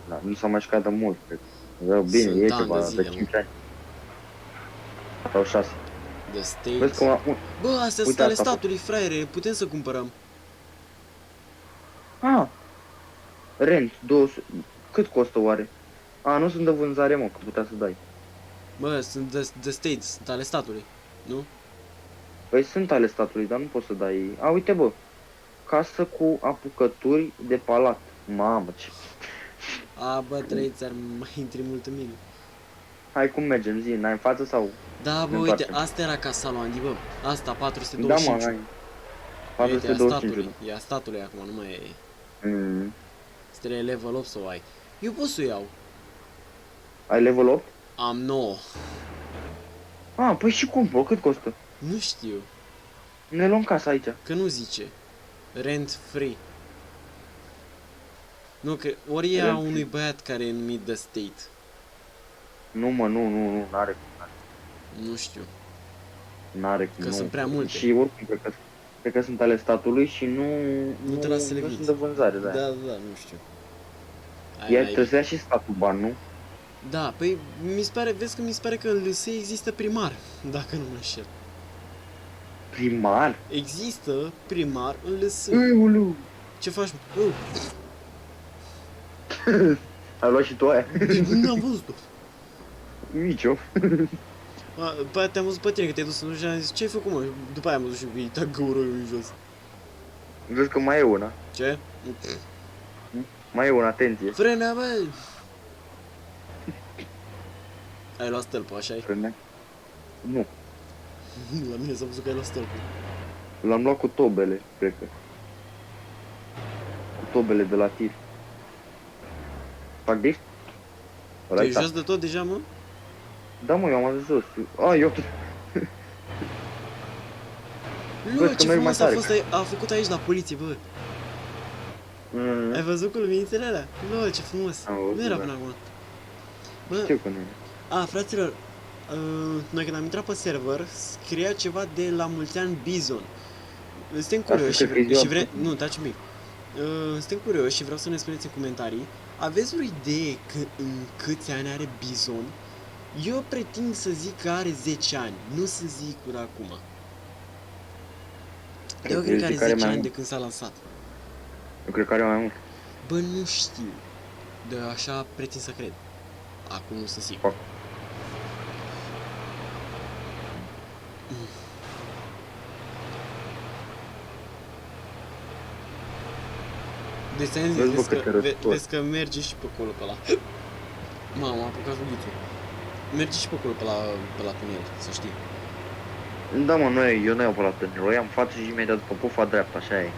Da, nu s-a mai jucat de mult, cred. Da, bine, Sunt e ani ceva, de zile, de mă. 5 ani. Sau 6. The Vezi States. cum Bă, astea sunt Uite, ale asta a fost. statului, fraiere, putem să cumpărăm. Rent, 200. Cât costă oare? Nu sunt de vânzare, mă, că putea să dai. Bă, sunt The States, sunt ale statului, nu? Păi sunt ale statului, dar nu poți să dai. Uite, bă. Casă cu apucături de palat. Mamă, ce... Bă, trăiți, ar mai intri mult în mine. Hai, cum mergem, zi, n-ai în față sau... Da, bă, Ne uite, întoarcem. asta era casa lui Andy, bă. Asta, Da, 425. mă, hai. Uite, e a 425. statului, e a statului acum, nu mai e. Mm. Îți trebuie level 8 să o ai. Eu pot să o iau. Ai level 8? Am 9. Păi și cum, bă, cât costă? Nu știu, Ne luăm casa aici. că nu zice. Rent free. Nu, că ori e a Rent unui băiat care e numit The State. Nu, mă, nu, n-are. Nu știu. N-are cum, Că nu. sunt prea multe. Și oricum, cred că sunt ale statului și Nu te lasă să le nu vinzi. sunt de vânzare, da. Da, nu știu. Trebuie să ia și statul bani, nu? Da, păi vezi că mi se pare că în LS există primar, dacă nu mă înșel. Primar? Există primar în LS. Ulu! Ce faci, mă? Ai luat și tu aia? N-am văzut-o. Nici eu. După aia te-am văzut pe tine că te-ai dus în și am zis, ce ai făcut, mă? După aia am văzut și îi dat găuroiul în jos. Vezi că mai e una. Ce? Mai e una, atenție. Frână, bă! Ai luat stâlpul, așa-i? Frâne? Nu. La mine s-a văzut că ai luat stâlpul. L-am luat cu tobele, cred că. Cu tobele de la tir. Fac drift? Tu ești jos de tot deja, mă? Da, mă, eu am ajuns jos. Eu... Lua, că ce merg mai frumos a tare. fost, a făcut aici la poliție, bă. Ai văzut cu luminițele alea? Lua, ce frumos. Am văzut, Nu era da. până acum. Bă, Știu că nu e. fraților, noi când am intrat pe server, scria ceva de la mulți ani Bizon. Suntem curioși cred că e și ziua vrem... Nu, taci un pic. Suntem curioși și vreau să ne spuneți în comentarii. Aveți o idee în câți ani are Bizon? Eu pretind să zic că are 10 ani, nu să zic până acum. Eu cred că are 10 ani de când s-a lansat. Eu cred că are mai mult. Bă, nu știu. De așa pretind să cred. Acum nu sunt sigur. Fac. Deci ți-am zis, Vezi, bă, câte răstori. vezi că merge și pe acolo pe la... Mamă, am apucat cu ghițul. Merge și pe acolo pe la tunel, să știi. Da, mă, eu nu iau pe la tânăr. O iau în față și imediat după pufa dreapta, așa e.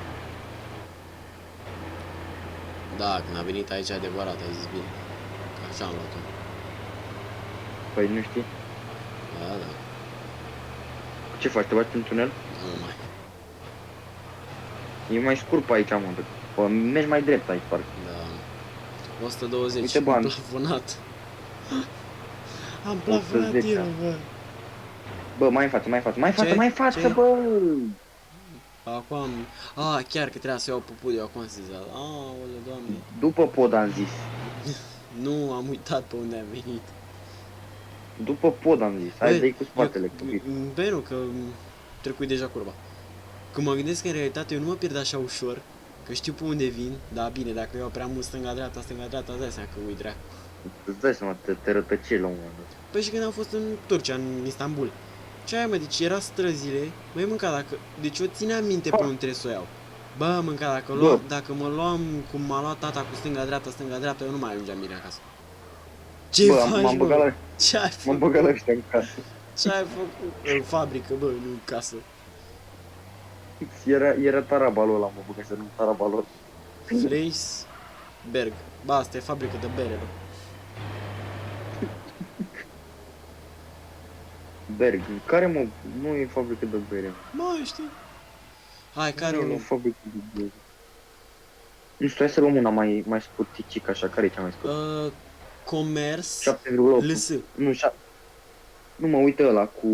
Da, când a venit aici adevărat, ai zis bine. Că așa am luat-o. Păi nu știi? Da. Ce faci? Te bați în tunel? Nu mai. E mai scurt pe aici, mă. Mergi mai drept aici, parcă. Da. 120. Uite Am bani. plafonat. Am plafonat 110. tirul, bă. Bă, mai în față, Ce? mai în față, Ce? bă! Acum am... chiar că trebuia să iau pupuliu, acum am zis. Aoleu, Doamne. După pod am zis. Nu, am uitat pe unde am venit. După pod am zis. Hai dă-i cu spatele. Bă, nu, că trecui deja curba. Când mă gândesc că în realitate eu nu mă pierd așa ușor, că știu pe unde vin, dar bine, dacă iau prea mult stânga-dreapta, îți dai seama că ui dracu. Îți dai seama, te rătăcești la un moment dat. Păi și când am fost în Turcia, în Istanbul. Ce aia, mă, deci era străzile, băi, mânca dacă... Deci eu țineam minte pe unde trebuie să o iau. Bă, mânca, dacă mă luam cum m-a luat tata cu stânga-dreapta, eu nu mai ajungeam bine acasă. Ce Bă, faci, m-am băgat bă? la... Ce ai M-am făcut? băgat la ăștia în casă. Ce ai făcut? În fabrică, bă, nu în casă. Era tarabalul ăla, mă băgat să nu tarabalul. Fleisberg. Ba, asta e fabrică de bere, bă. Berg. Care, mă? Nu e fabrică de bere. Mă, știi? Hai, care o Nu e luăm? fabrică de bere. Nu știu, hai să luăm una mai scurticică, așa. Care e cea mai scurtă? Comers 7,8. LS. Nu, nu mă uită ăla cu...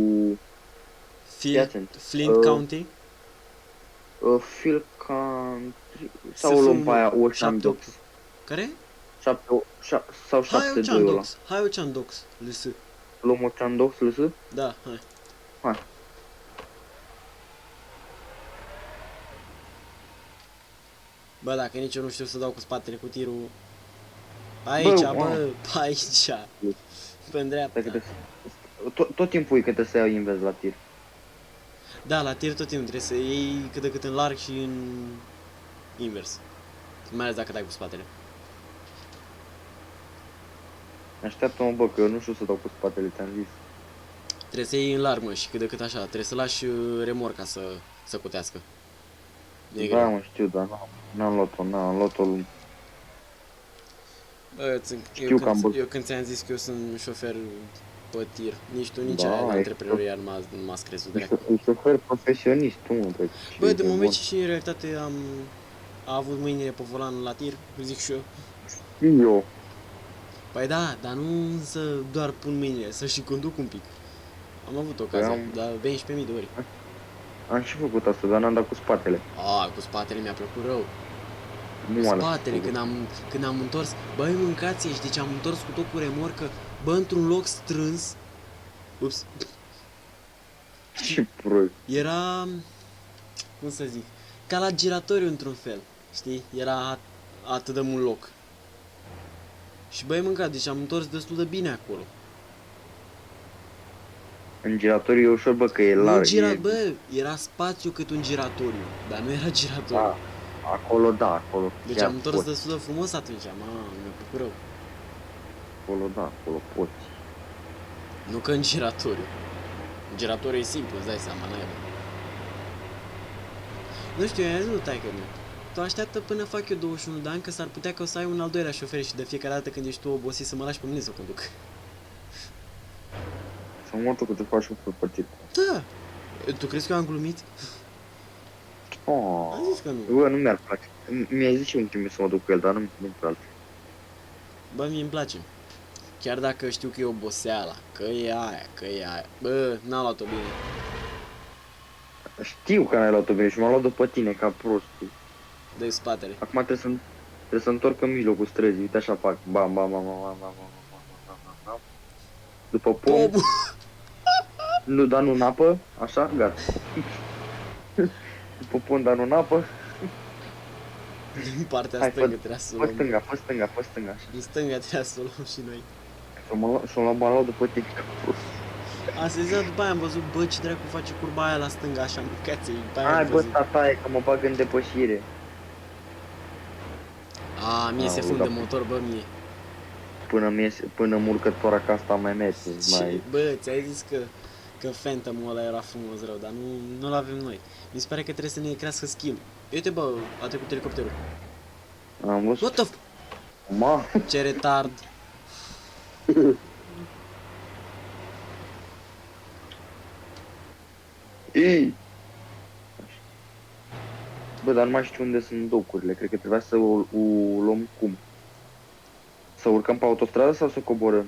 Fii atent. Flint County. Phil Country... Sau o luăm pe aia Ocean Dogs. Care? 7 sau 7-2 Hai Ocean ăla. Dogs. Hai Ocean Dogs. LS. Luăm Ocean Dogs, lăsă? Da, hai. Hai. Bă, dacă nici eu nu știu să dau cu spatele cu tirul. Aici, bă, aici. Pe dreapta. Tot timpul e că trebuie să iau invers la tir. Da, la tir tot timpul trebuie să iei cât de cât în larg și în invers. Mai ales dacă dai cu spatele. Așteaptă-mă, bă, că eu nu știu să dau cu spatele, ți-am zis. Trebuie să iei în larg, mă, și cât de cât așa. Trebuie să lași remorca să cutească. E Da, greu. mă, știu, dar n-am luat-o. Bă, eu când ți-am zis că eu sunt șofer pe tir, nici tu, nici aia de antreprenoriat nu m-ați crezut, dracu. E șofer profesionist, tu, mă, bă. Bă, de moment ce și în realitate am avut mâinile pe volan la tir, zic și eu. Eu. Păi da, dar nu să doar pun mâinile, să și conduc un pic. Am avut ocazia, am- dar 11.000 de ori. Am și făcut asta, dar n-am dat cu spatele. Cu spatele mi-a plăcut rău. Nu Cu m-a lăsat spatele, făcut. când am întors, băi mâncați ești, deci am întors cu tot cu remorcă, bă, într-un loc strâns. Ups. Ce prost. Era, cum să zic, ca la giratoriu într-un fel, știi? Era atât de mult loc. Și băi mâncat, deci am întors destul de bine acolo. În giratoriu e ușor, bă, că e larg. Bă, era spațiu cât un giratoriu, dar nu era giratoriu. Da, acolo da, acolo Deci chiar am întors poți. destul de frumos atunci, mi-a plăcut rău. Acolo da, acolo poți. Nu că în giratoriu. În giratoriu e simplu, îți dai seama, n-ai bă. Nu știu, i-am zis lui taică-miu, tu așteaptă până fac eu 21 de ani, că s-ar putea că o să ai un al doilea șofer și de fiecare dată când ești tu obosit să mă lași pe mine să conduc. Să mă tu că te faci un păpățit. Da! Tu crezi că eu am glumit? Oh. Am zis că nu. Bă, nu mi-ar place. Mi-ai zis și un timp să mă duc cu el, dar nu-mi place. Bă, mie îmi place. Chiar dacă știu că e oboseala, că e aia, că e aia. Bă, n-am luat-o bine. Știu că n-ai luat-o bine și m-am luat după tine ca prostul. Dă-i spatele. Acum trebuie să întorc în mijlocul străzii. Uite așa fac. Bam, bam, bam, bam, bam, bam, bam, bam, bam, bam. După pom. Pomul! Nu, dar nu în apă. Așa, gata. După pom, dar nu în apă. Din partea Hai, stângă trebuia să o Fă luăm. stânga, fă stânga, fă stânga. Așa. Din stânga trebuia să o luăm și noi. Și-o luat după tine ca prost. A sezat, după aia am văzut, bă, ce dracu face curba aia la stânga, așa, mâncați-i. După aia Hai, am bă, văzut. tataie, că mă bag în depășire. Mie se Aoleu, funde da. motor, bă, mie. Până murcătora ca asta mai merge. Mai... Bă, ți-ai zis că Phantom-ul ăla era frumos rău, dar nu-l avem noi. Mi se pare că trebuie să ne crească skill. Uite, bă, a trecut elicopterul. Am văzut. What the f... Ma. Ce retard. Ei. Bă, dar nu mai știu unde sunt docurile. Cred că trebuia să o luăm cum? Să urcăm pe autostradă sau să coborăm?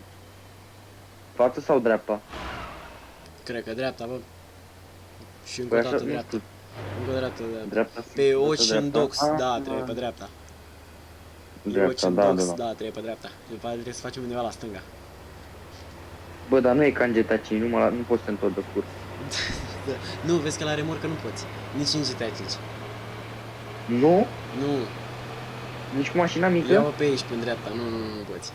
Față sau dreapta? Cred că dreapta, bă. Și încă Păi o dată așa, nu dreapta. știu. Încă o dată dreapta. Dreapta. Pe dreapta, Ocean dreapta. Docks, da, Ah, trebuie pe dreapta. Pe Dreapta, Ocean da, Docks, da, da. da, trebuie pe dreapta. După aia trebuie să facem undeva la stânga. Bă, dar nu e ca în GTA 5, nu poți să te întorci de cur. Nu, vezi că la remorcă nu poți. Nici în GTA 5. Nu? Nu, Nici cu mașina mică? ia-o pe aici, pe dreapta, nu poți.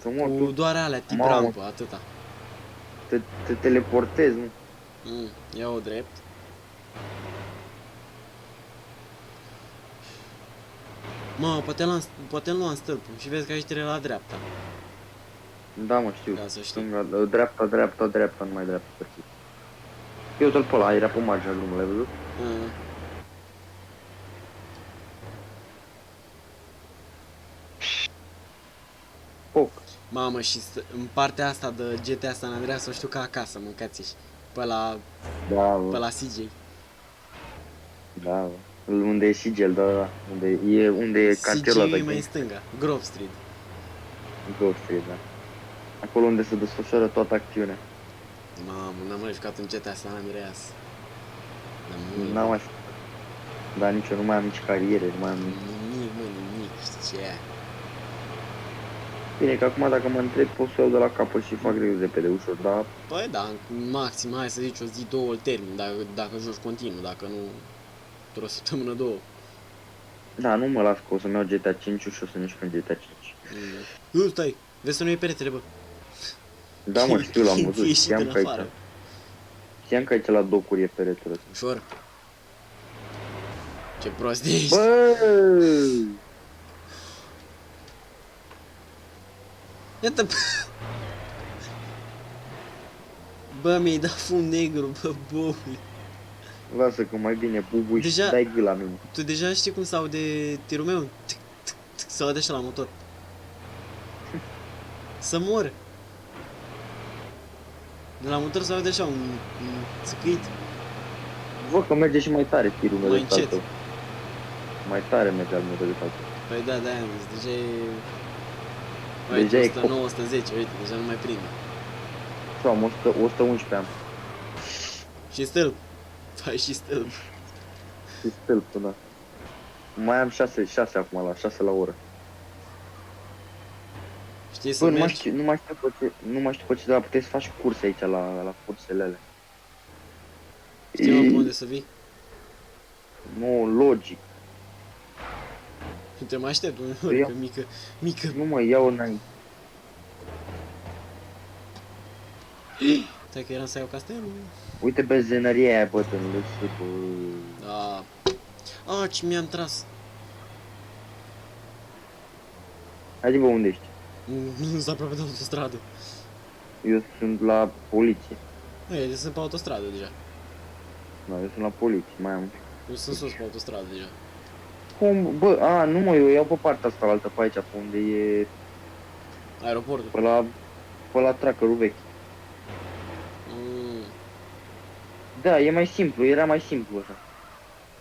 Să mor, Cu tu doar alea, tip Mamă. rampă, atâta. te teleportezi, nu? Ia-o drept. Mă, poate îl luam stâlpul și vezi că aici trebuie la dreapta. Da, mă, știu. Ca să știi. Stânga, dreapta, dreapta, dreapta, numai dreapta, să știi. Eu tot pe ăla, era pe marginea drumului, ai văzut? Ah. Foc. Mamă, și în partea asta de GTA San Andreas o știu ca acasă, mâncați-și. Pe la Da, bă, CJ. da, bă. Unde e Sigel, da, da. Unde e cartierul ăsta. CJ e mai în stânga, Grove Street. Grove Street, da. Acolo unde se desfășoară toată acțiunea. Mamă, n-am mai jucat în GTA San Andreas. Dar mult. N-am mai făcut. Dar nici eu nu mai am nici cariere, nu mai am nici... Nimic, mă, nimic, știi ce e aia? Bine, că acum dacă mă întreb pot să iau de la capăt și fac repede, ușor, dar... Păi da, maxim, hai să zici o zi, două îl termin, dacă joci continuu, dacă nu, într-o săptămână, două. Da, nu mă las că o să-mi iau GTA 5 și o să ne jucăm GTA 5. Stai, vezi să nu e peretele, bă. Da, mă, știu, l-am văzut, Ieșit știam în că aici... afară. Știam că aici la docuri e peretele ăsta. Ușor. Ce prost ești. Bă! Iată. Bă, mi-ai dat fum negru, bă, boule. Lasă că mai bine bubui și Deja- dai gâla mea. Tu deja știi cum s-aude tirul meu? Tic, tic, tic, s-aude așa la motor. Să mor. De la motor s-aude așa un țâcâit. Văd că merge și mai tare tirul meu Mai de fapt. încet. Mai tare merge al meu de fapt. Păi da, de-aia am zis, deja e... Deja e 109, 110, uite, deja nu mai prinde. Ce am 111 am. Și stâlp. Fai și stâlp. Și stâlpul, da. Mai am 6 acum, la 6 la oră. Știi să Bă, nu mai mergi? știu, nu mai știu pe ce, dar puteai să faci curse aici la cursele alea. Știi mă pe unde să vii? Nu, logic. Te mai aștept uneori, Păi că mică. Nu mă iau înainte. Stai că eram să iau castelul. Uite benzinăria aia, bă, tânăr, bă. Da. Ce mi-am tras. Haide, bă, unde ești? Nu sunt aproape de autostradă. Eu sunt la poliție. Ei, sunt pe autostradă deja. Da, eu sunt la poliție, mai am. Eu sunt sus pe autostradă deja. Cum, bă, nu mă, eu iau pe partea asta, la altă, pe aici, pe unde e, Aeroportul. pe la tracărul vechi. Mm. Da, e mai simplu, era mai simplu așa.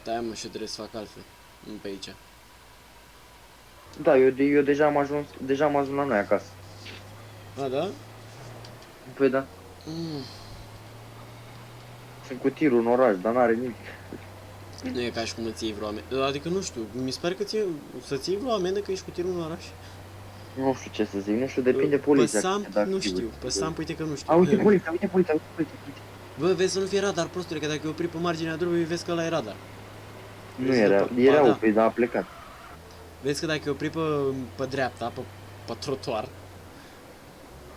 Da, mă, și eu trebuie să fac altfel. Nu pe aici. Da, eu deja am ajuns la noi acasă. Da? Păi da, Mm. sunt cu tirul în oraș, dar n-are nimic. Nu e ca și cum îți iei vreo amendă. Adică nu știu, mi se pare că să-ți iei vreo amendă că ești cu tirul în oraș. Nu știu ce să zic, nu știu, depinde Pe poliția. Samp, dacă nu știu. știu. Pe Samp, uite că nu știu. Uite poliția, uite poliția, uite poliția. Bă, vezi să nu fie radar, prostule, că dacă e oprit pe marginea drumului, vezi că ăla e radar. Nu Vezi era, că era da. oprit, dar a plecat. Vezi că dacă e oprit pe dreapta, pe trotuar,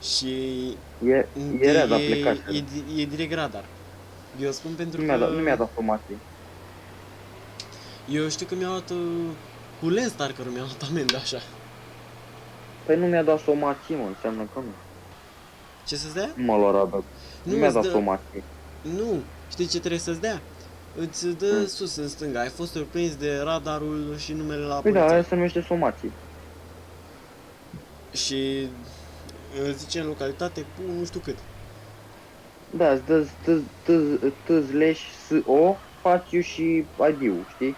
și Era, dar a plecat. e direct radar. Eu spun pentru Nu mi-a dat formație. Eu știu că mi-a luat cu Lens Starker mi-a luat amendă așa. Păi nu mi-a dat somație, mă, înseamnă că nu. Ce să-ți dea? Nu m-a luat radar. Nu mi-a îți dat dă- somație. Nu, știi ce trebuie să-ți dea? Îți dă sus în stânga, ai fost surprins de radarul și numele la Păi da, poliție. aia se numește somație. Și îți zice în localitate cu nu știu cât. Da, îți dă t/s o, spațiu și ID-ul, știi?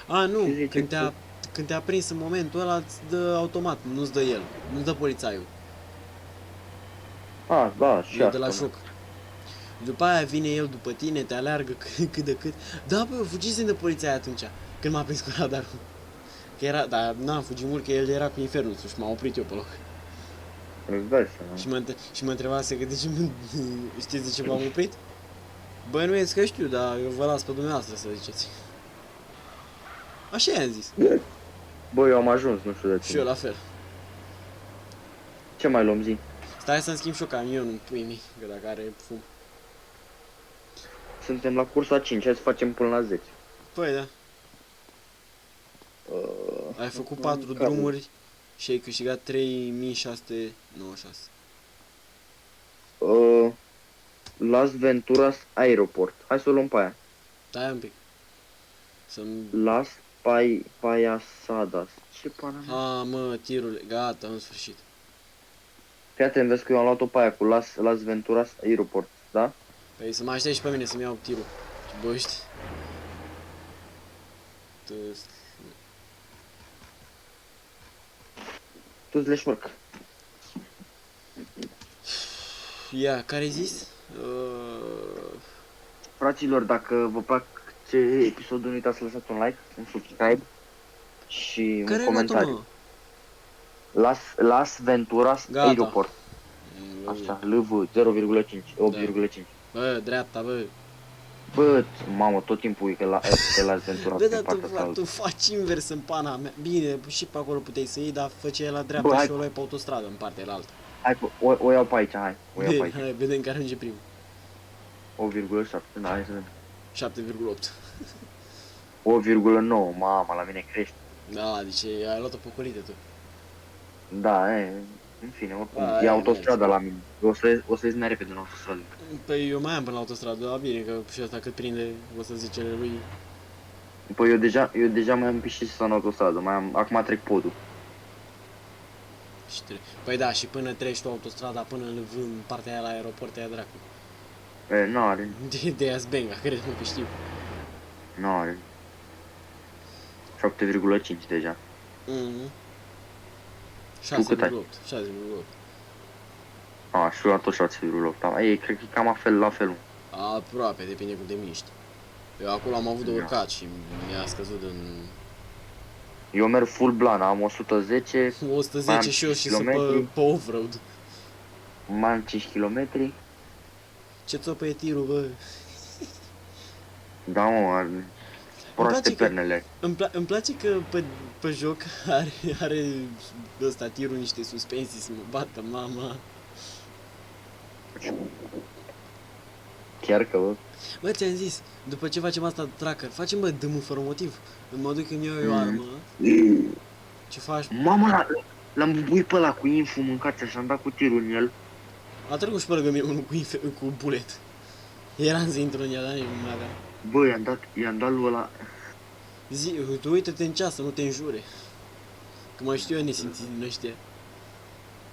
Nu, Și zice când te-a prins în momentul ăla îți dă automat, nu-ți dă el, nu-ți dă polițaiul. Da, și E asta. de la șoc. După aia vine el după tine, te aleargă cât de cât. Da, bă, fugisem de poliția aia atunci, când m-a prins cu radarul. Că era, dar n-am fugit mult, că el era cu infernul și m-a oprit eu pe loc. Îți dai seama. Și mă întrebase că de ce știți de ce m-am oprit? Băi, nu e că știu, dar eu vă las pe dumneavoastră să ziceți. Așa i-am zis. Bă, eu am ajuns, nu știu de Și eu ce. la fel. Ce mai luăm, zi? Stai să-mi schimb și eu camionul, pui mei, că dacă are fum. Suntem la cursa 5, hai să facem până la 10. Păi da, ai făcut 4 drumuri și ai câștigat 3696. Las Venturas Aeroport. Hai să o luăm pe aia. Stai un pic. Să-mi... Las Payasadas. Ce pana mea? Mă, tirule, gata, în sfârșit. Fii atent, vezi că eu am luat-o pe aia cu Las Venturas Aeroport, da? Păi să mă aștept și pe mine să-mi iau tirul. Ce băști. Tu leșmărc. Ia, care-ai zis? Fraților, dacă vă plac episodul, nu uitați să lăsați un like, un subscribe și Care un ai luat-o, comentariu. mă? Las Venturas Gata. Aeroport. Așa, LV 0,5, 8,5. Bă, dreapta, bă. Bă, mamă, tot timpul e că Las Venturas Bă, în dar partea asta. tu faci invers în pana mea. Bine, și pe acolo puteai să iei, dar făceai la dreapta Bă, hai. și o luai pe autostradă în partea la altă. Hai, o iau pe aici, hai. O iau pe Bine, aici. hai, vedem care ajunge primul. 8,7, da, hai să vedem. 7,8. 8,9, mama, la mine crește. Da, deci ai luat-o pe ocolite tu. Da, în fine, oricum, Ba, e autostrada la mine. O să ies mai repede în autostradă. Păi eu mai am până la autostradă, dar bine că și asta cât prinde, o să zice lui. Păi eu deja mai am pișit să în autostradă, acum trec podul. Păi da, și până treci tu autostrada, până în partea aia la aeroport, aia dracu. N-are, De aia zbenga, crede-mă că știu. n-are. 7,5 deja. Mhm. Tu cât ai? 6,8. A, și eu la tot 6,8. Ei, cred că e cam la fel. Aproape, depinde cum te miști. Eu acolo am avut de Da. urcat și mi-a scăzut în Eu merg full blan, am 110, mai am 110 și eu 5 și sunt km, pe off-road. mai am 5 km. Ce țopă e tirul, bă? Da, mă, proaste place că- pernele. Îmi place că pe joc are ăsta tirul niște suspensii să mă bată mama. Chiar că, bă. Bă, ți-am zis, după ce facem asta tracker, facem, bă, dâmul fără motiv. În modul când iau eu armă, ce faci? Mama, l-am bubuit pe ăla cu info mâncați și am dat cu tirul în el. A trecut și pe lângă mine unul cu bullet. Eram să intru în ea, dar nici nu avea. Bă, i-am dat lui ăla. Tu uite-te în ceas, să nu te înjure. Că mai știu eu nesimțiți din ăștia.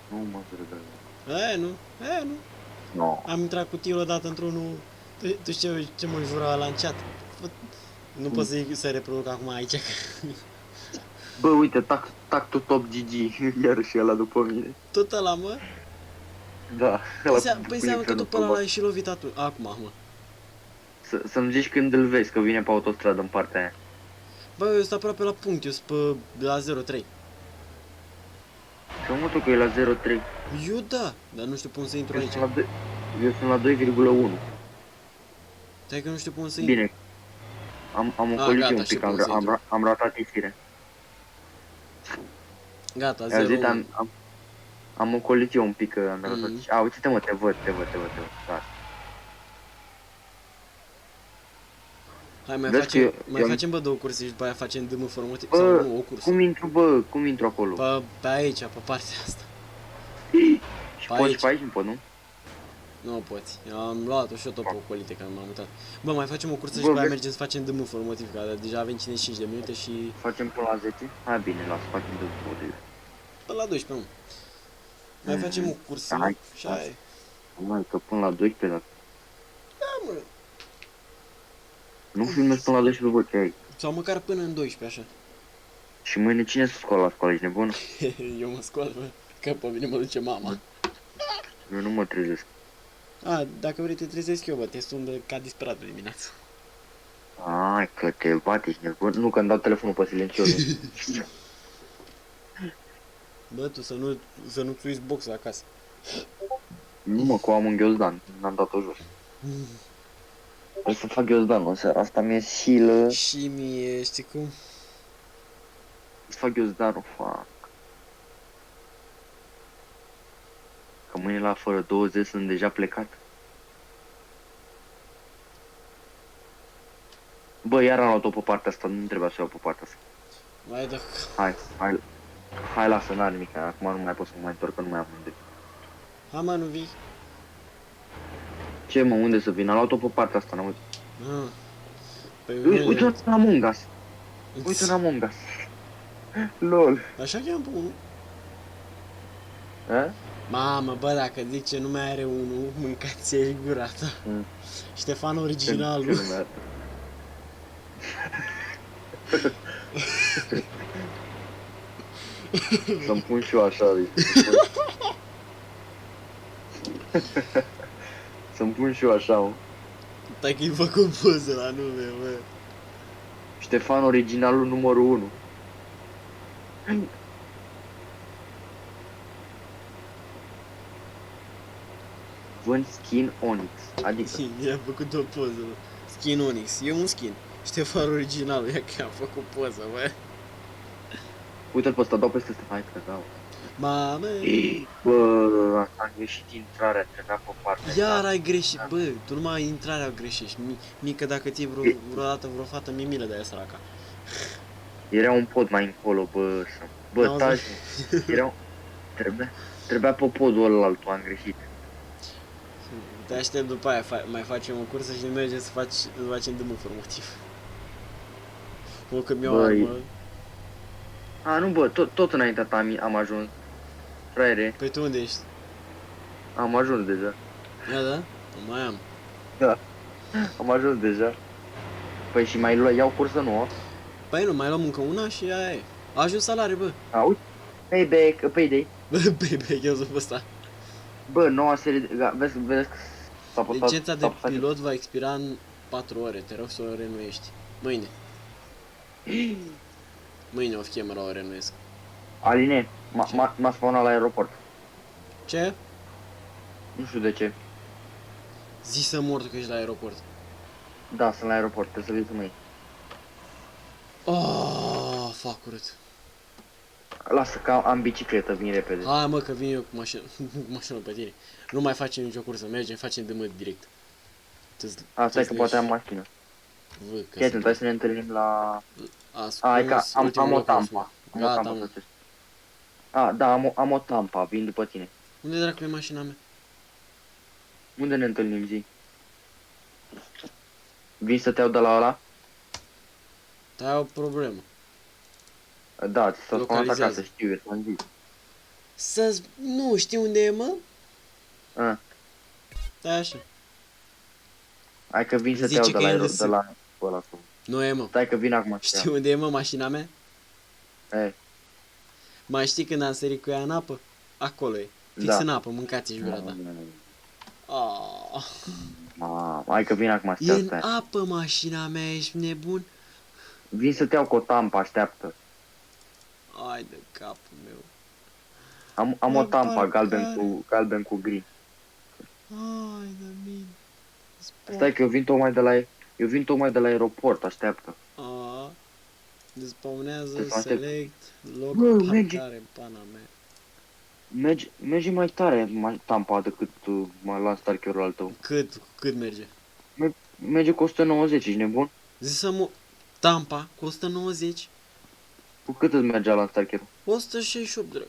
Nu mă zărgă. Nu. No. Am intrat cu tirul odată într-unul. Tu știi ce mă jura la chat? Nu pot să reproduc acum aici. Bă, uite, tac tu top GG, iar și ăla după mine. Tot ăla, mă? Da. Păi seamă că după ăla l-ai și lovit acum, mă. Să-mi zici când îl vezi, că vine pe autostradă în partea aia. Bă, eu sunt aproape la punct, eu sunt la 0-3. Că mă, tu că e la 0,3. Eu da, dar nu știu pe unde să intru aici. Eu sunt la 2,1. Stai că nu știu pe unde să intru. Bine. Am ocolit gata, un știu pic, cum să intru. am ratat ieșirea. Gata, I-a zis, 0-1. am ocolit eu un pic, că am ratat. Mhm. A, uite-te mă, te văd. Da. Hai, Vezi că eu- facem, bă, două curse și după aia facem dâmă fără motiv. Bă, Sau nu, o cursă. Cum intru acolo? Pe aici, pe partea asta. Și pe poți aici. pe aici, nu pot, nu? Nu poți. Eu am luat-o și eu tot pe ocolite, că m-am mutat. Bă, mai facem o cursă și Bă, după aia vezi- mergem să facem dâmă fără motiv, că deja avem 55 de minute și Facem până la 10? Hai bine, las, facem de motiv. până la 12, mă. Mai facem o cursă Hai, și aia e. Mai că până la 12, dar Da, mă. nu filmez până la 12, bă, ce ai. Sau măcar până în 12, așa. Și mâine cine se scoală la școală, ești nebun? Eu mă scol, bă. Că pe mine mă duce mama. Eu nu mă trezesc. Dacă vrei te trezesc eu, bă, te sun ca disperat de dimineață. Ai, că te bate, ești nebun? Nu, că îmi dau telefonul pe silențios. Bă, tu să nu-ți uiți boxul acasă. Nu mă, că am un ghiozdan, n-am dat-o jos. Vreau să fac ghiozdanul în seara asta, mi-e silă. Și mie, știi cum? Să fac ghiozdanul, fac. Că mâine la fără 20 sunt deja plecat. Bă, iar am luat-o pe partea asta, nu trebuia să o iau pe partea asta. Mai dă... Hai, lasă, n-are nimic, acum nu mai pot să mă mai întorc, că nu mai am unde. Ha, mă, nu vii? Ce, mă, unde să vin? Am luat-o pe partea asta, n-am Ah. Păi, Uite un Among Us. Uite un Among Us. LOL. Așa cheam pe unul. A? Mamă, bă, dacă zic ce nu mai are unul, mâncați-i gura ta. Ștefan originalul. Ce nume are? Să-mi pun și eu așa, deci. Să-mi pun și eu așa, mă. Stai că-i fac o poză la nume, bă. Ștefan originalul numărul 1. Vând skin Onyx. Adică, I-am făcut o poză, bă. Skin Onyx, e un skin. Ștefan originalul, ia că am făcut poză, bă. uite-l pe ăsta, dau peste ăsta. Hai că dau. Mamă. Bă, am greșit intrarea, trebuia pe partea. Iar ai greșit, bă, tu numai intrarea greșești. Mică, dacă ții vreodată vreo fată, mi-e milă de aia săraca. Era un pod mai încolo, bă, bă, N-auzi? taci, era trebuia pe podul ăla altul, am greșit. Te aștept după aia, mai facem o cursă și mergem să facem dâmul fără motiv. O, că mi-au Băi. armă. A, nu, bă, tot înaintea ta am ajuns. Fraiere, Păi tu unde ești? am ajuns deja. Ia da? Mai am. Am ajuns deja. Păi și mai iau cursă nouă? Păi nu, mai luăm încă una și aia e. A ajuns salariu, bă. Auzi? Payback, payday. Bă, eu sunt pe ăsta. Bă, noua serie, vezi că s-a postat, Licența de s-a postat- pilot va expira în 4 ore, te rog să o renuiești. Mâine. Mâine off camera o renuiesc. Aline, Ce? m-a spawnat la aeroport. Ce? Nu știu de ce. Zi să mor tu că ești la aeroport. Da, sunt la aeroport, trebuie să vii să mă iei. Oh, fac urât. Lasă că am bicicletă, vin repede. Hai mă că vin eu cu mașină, cu mașină pe tine. Nu mai facem nicio cursă, mergem, facem de mă direct. Asta e că poate am mașină. Vă, că Fii atent, hai să ne întâlnim la... Hai că ascuns, am o ultimul loc tampa. Am o Gata, tampa mă. să știi. Da, am o tampa, vin după tine. Unde dracu e mașina mea? Unde ne întâlnim, zi? Vin să te iau de la ăla? Da, ai o problemă. Da, ți s-a spawnat Localizează. acasă, știu, eu ți-am zis. Nu, știi unde e, mă? Ah, Da, așa. hai că vin să te Zice iau că de la e aero, LS. de la ăla acum. Nu e, mă. Stai că vin acum. Știi unde e, mă, mașina mea? E, Mai știi când am sărit cu ea în apă? Acolo e. Fix Da. în apă, mâncați-și gura ta. Ah. Hai că vin acum, E stai, în stai. apă mașina mea, ești nebun? Vin să te iau cu o tampă, așteaptă. Ai de capul meu. Am o E tampă parcare. galben cu gri. Ai de mine. Stai că eu vin tocmai de la aeroport, așteaptă. A. Despawnează, Trebuie să aștept. select, loc, Bă, merge. parcare, pana mea. Merge mai tare tampa decât la starcherul al tău. Cât merge? Merge cu 190, ești nebun? Zi să mă... Tampa, cu 190, Cu cât îți mergea la starcherul? 168, drag.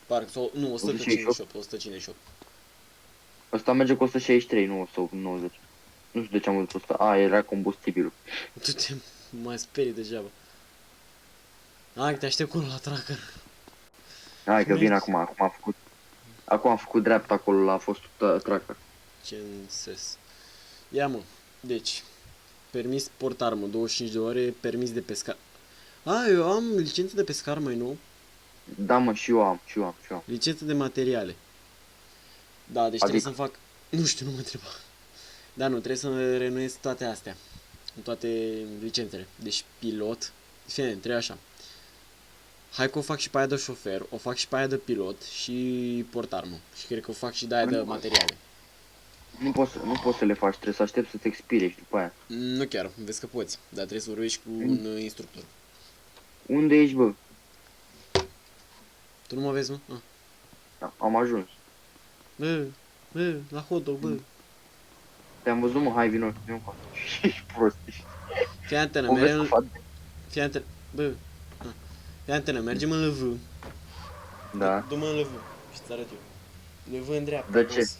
Parcă, sau, nu, 158, 158. Ăsta merge cu 163, nu 190. Nu știu de ce am văzut ăsta. Era combustibilul. Tu te mai sperii degeaba. Hai, te aștept acolo la tracker. Hai că vin Mergi. acum am făcut dreapta acolo la fostul tracker. Ce înses. Ia mă, deci, permis port armă, 25 de ore, permis de pescar. Eu am licență de pescar mai nou, Da, mă, și eu am. licență de materiale. Da, deci trebuie să-mi fac... Nu știu, nu mă întreba. Da, nu, trebuie să renuiesc toate astea. Toate licențele. Deci pilot, fie, trebuie așa. Hai că o fac și pe aia de șofer, o fac și pe aia de pilot și port armă. Și cred că o fac și de aia de materiale. Nu poți să le faci, trebuie să aștepți să-ți expire și după aia. Nu chiar, vezi că poți, dar trebuie să vorbești cu un instructor. Unde ești, bă? Tu nu mă vezi, mă? Da, am ajuns. Bă, la hot dog, bă. Te-am văzut, mă, hai, vino. Ești prost. Fii antenă, O vezi mergem... cu față? Fii antenă, bă. Fii antenă, mergem în LV. Da. Du-mă în LV și ți arăt eu. LV în dreapta. De ce? jos.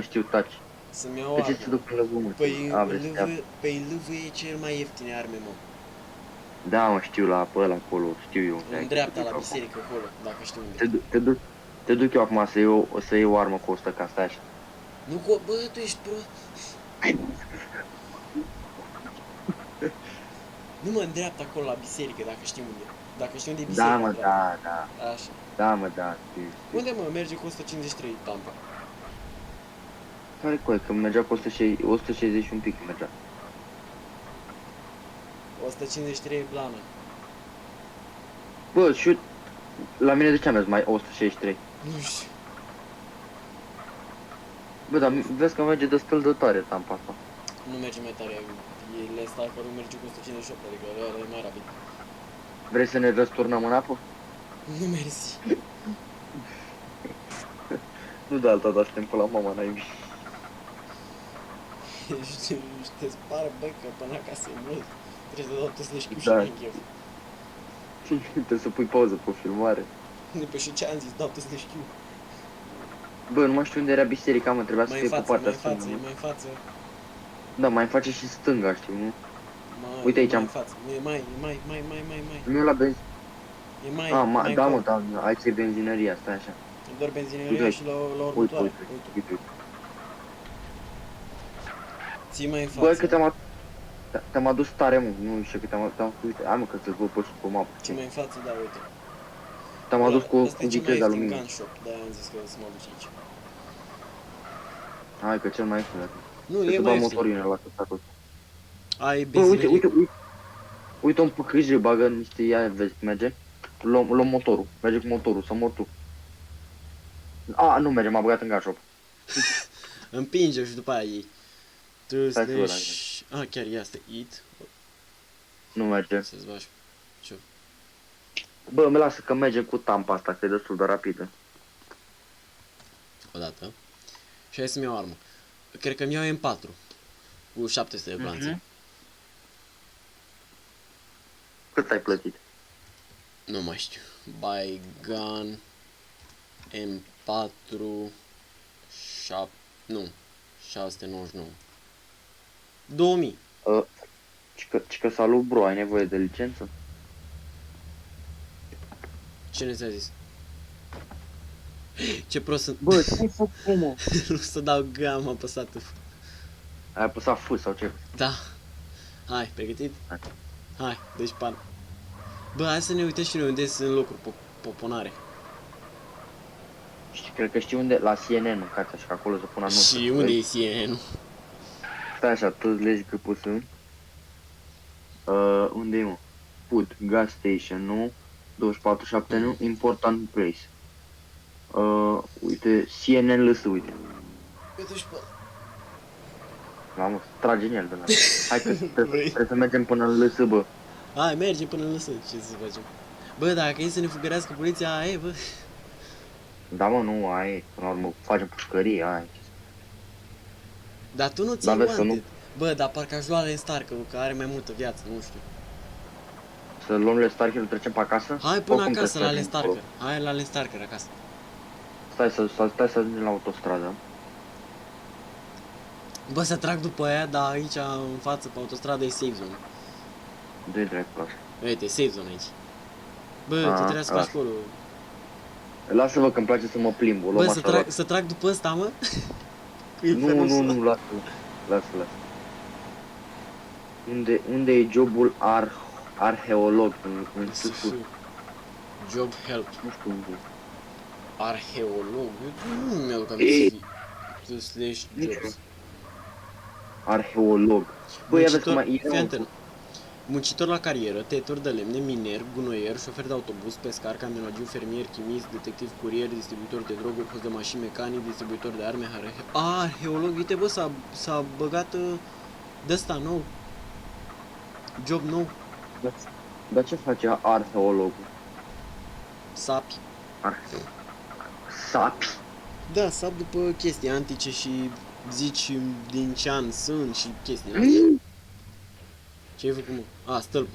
Știu, taci. Să-mi iau De ce armă. ți duc în lăvul, mă? Păi Vrei să te apă. LV e cel mai ieftine arme, mă. Da, mă, știu, pe ăla acolo, știu eu. În dreapta, la biserică, acolo, dacă știu unde. Te duc eu acum să iei o armă cu 100 ca stai așa. Nu, bă, tu ești pro. Nu, mă, în dreapta, acolo, la biserică, dacă știi unde. Dacă știi unde e biserica. Da, mă, în dreapta. da. Așa. Da, mă, da, știu. Unde, mă, merge cu 153 tampa? Care coi, că mergea cu 160 și un pic mergea. 153 blană. Bă, și la mine de ce am mers mai 163? Nu știu. Bă, dar vezi că merge destul de tare tampa asta. Nu merge mai tare. El stalkerul merge cu 158, adică ăla e mai rapid. Vrei să ne răsturnăm în apă? Nu mersi. Nu de alta, dar suntem pe la mama naibii. Și te spară, bă, că până acasă e mult. Trebuie să dau tu să știu și Da. mai chef. Trebuie să pui pauză pe filmare. După și ce am zis, dau tu să știu. Bă, nu mai știu unde era biserica, mă, trebuia să Mai fie în pe față, partea mai în față, stângă, e nu? mai în față. Da, mai face și stânga, știu, nu? Mai, Uite aici mai am- în față. Nu, e mai. Nu e la benzină. E mai, Da, încolo. mă, da, aici e benzinăria, stai așa. E doar benzineria Uite, și la Uite, următoare. uite. Ții mai în față. Bă, că te-am adus tare, mă, nu știu că te-am uite, hai mă că să-ți văd pe și pe mapă. Ții mai în față, da, uite. Te-am adus cu Asta e cel mai viteză ieftin aluminiu. gun shop, de-aia am zis că să mă duc aici. Hai că cel mai ieftin. Nu, Trebuie e să mai bag ieftin. motorină la căsatul. Ai Bă, uite, benzinărie. uite, uite. Uite un PKJ, bagă niște, ia vezi, merge. Luăm motorul, merge cu motorul, să mor tu. A, nu merge, m-a băgat în gun. Împinge și după aia ei. Trebuie să Stai să văd leși... Ah, chiar e asta, eat. Nu merge. Să-ți bagi. Ce? Bă, mi lasă că merge cu tampa asta, că e destul de rapidă. Odată. Și hai să-mi iau armă. Cred că-mi iau M4. Cu 700 de planțe. Cât ai plătit? Nu mai știu. Buy gun. M4. 7... Nu. 699. 2000. Cică salut, bro, ai nevoie de licență? Cine ți-a zis? Ce prost sunt. Bă, ce-ai făcut, mă? Nu să dau G, am apăsat F. Ai apăsat F sau ce? Da. Hai, pregătit? Hai. Hai, deci pan. Bă, hai să ne uităm și noi unde sunt locuri poponare. Cred că știi unde? La CNN, mâncați așa, că acolo se pun anunțuri. Și unde e CNN? Stai așa, toți legi că pus în. Unde e, mă? Put, gas station, nu? 24/7, nu? Important place. Uite, CNN lăsă, uite. Uite și pe Mamă, trage în el de la. Hai că Vrei? trebuie să mergem până în lăsă, bă. Hai, merge până în lăsă, ce să facem? Bă, dacă e să ne fugărească poliția, aia e, bă. Da, mă, nu, ai, până la urmă facem pușcărie, ai. Dar tu nu Da, ți-ai vezi că wanted. Bă, dar parcă aș lua Stark, că are mai multă viață, nu știu. Să luăm le Starker, trecem pe acasă? Hai până Oricum acasă la trebuie să Starker. mergem Hai la Starker acasă. acolo. Stai să ajungem la autostradă. Bă, să trag după aia, dar aici în față pe autostradă e safe zone. Dă-i drept așa. Uite, e safe zone aici. Bă, tu Ah, trebuie să faci lasă. acolo. Lasă-vă că îmi place să mă plimb, o luăm Bă, așa. să trag după ăsta, mă? Că e Nu, ferosul. nu, lasă. Lasă. Unde e jobul arheolog în sus? Job help. Nu știu unde. Arheolog. Nu mi-aduc aminte să fii. Slash Nici jobs. Arheolog. Băi, ia vezi că Muncitor, mai fii era atent. Muncitor la carieră, tăietor de lemne, miner, gunoier, șofer de autobuz, pescar, camionagiu, fermier, chimist, detectiv, curier, distribuitor de droguri, host de mașini, mecanic, distribuitor de arme, arheolog, uite bă, s-a băgat de ăsta nou. Job nou, Dar ce face arheologul? sapi. Sapi. Da, sap după chestii antice și zici din ce an sunt și chestii astea. Ce ai făcut, mă? A, stâlp.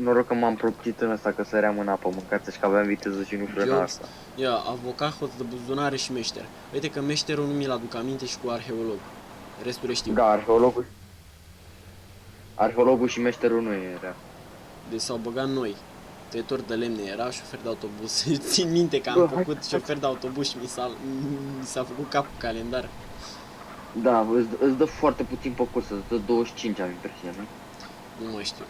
Noroc că m-am proptit în ăsta că săream în apă, mâncați și că aveam viteză și nu frâna Jobs. asta. Ia, avocat, hoț de buzunare și meșter. Uite că meșterul nu mi-l aduc aminte și cu arheolog. Restul le știu. Da, arheologul și meșterul nu era. Deci s-au băgat noi. Tăietor de lemne era, șofer de autobuz. Țin minte că Bă, am hai făcut șofer de autobuz și mi s-a făcut capul calendar. Da, îți dă foarte puțin pe curs, îți dă 25, am impresia, nu? Nu mai știu.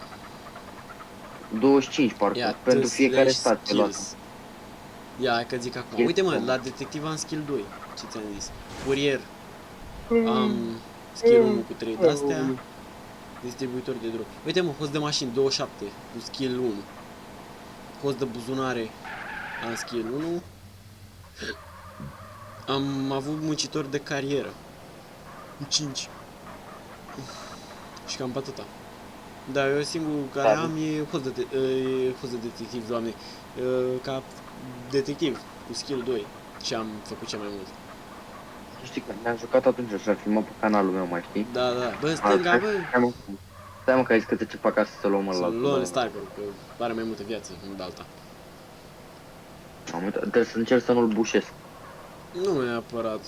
25 parcă, Ia, pentru T fiecare slash stat te luat. skills. Ia, hai că zic acum. Skills, Uite mă, da. la detectiv am skill 2. Ce ți-am zis? Curier. Am skill 1 cu 3 de-astea. Distribuitor de drog. Uite mă, host de mașini 27 cu skill 1. Host de buzunare am skill 1. Am avut muncitor de carieră. 5. Și cam pe atâta. Da, eu singurul care Da, am e host de detectiv, doamne. Ca detectiv cu skill 2. Și am făcut cel mai mult. Știi că ne-am jucat atunci și am filmat pe canalul meu, mai știi? Da, da. Bă, stânga, bă. Stai mă că ai zis că trece pe acasă să luăm Să ăla. luăm Starker, că are mai multă viață, nu de alta. Am uitat, trebuie să încerc să nu-l bușesc. Nu neapărat.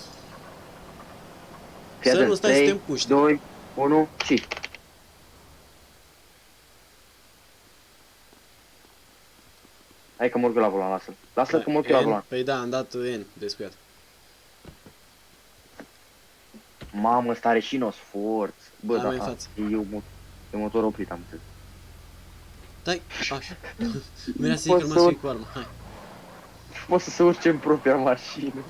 Fii Să atent, nu stai să 3, te împuști. 2, 1, și. Hai că mă la volan, lasă-l. Lasă-l că mă la volan. Păi da, am dat N de scuiat. Mamă, ăsta are și nos forț. Bă, Hai mai în da, față. e motor oprit, am înțeles. Stai, așa. Vrea să zic Pot că să rămas urc. cu armă, hai. poate să se urce în propria mașină.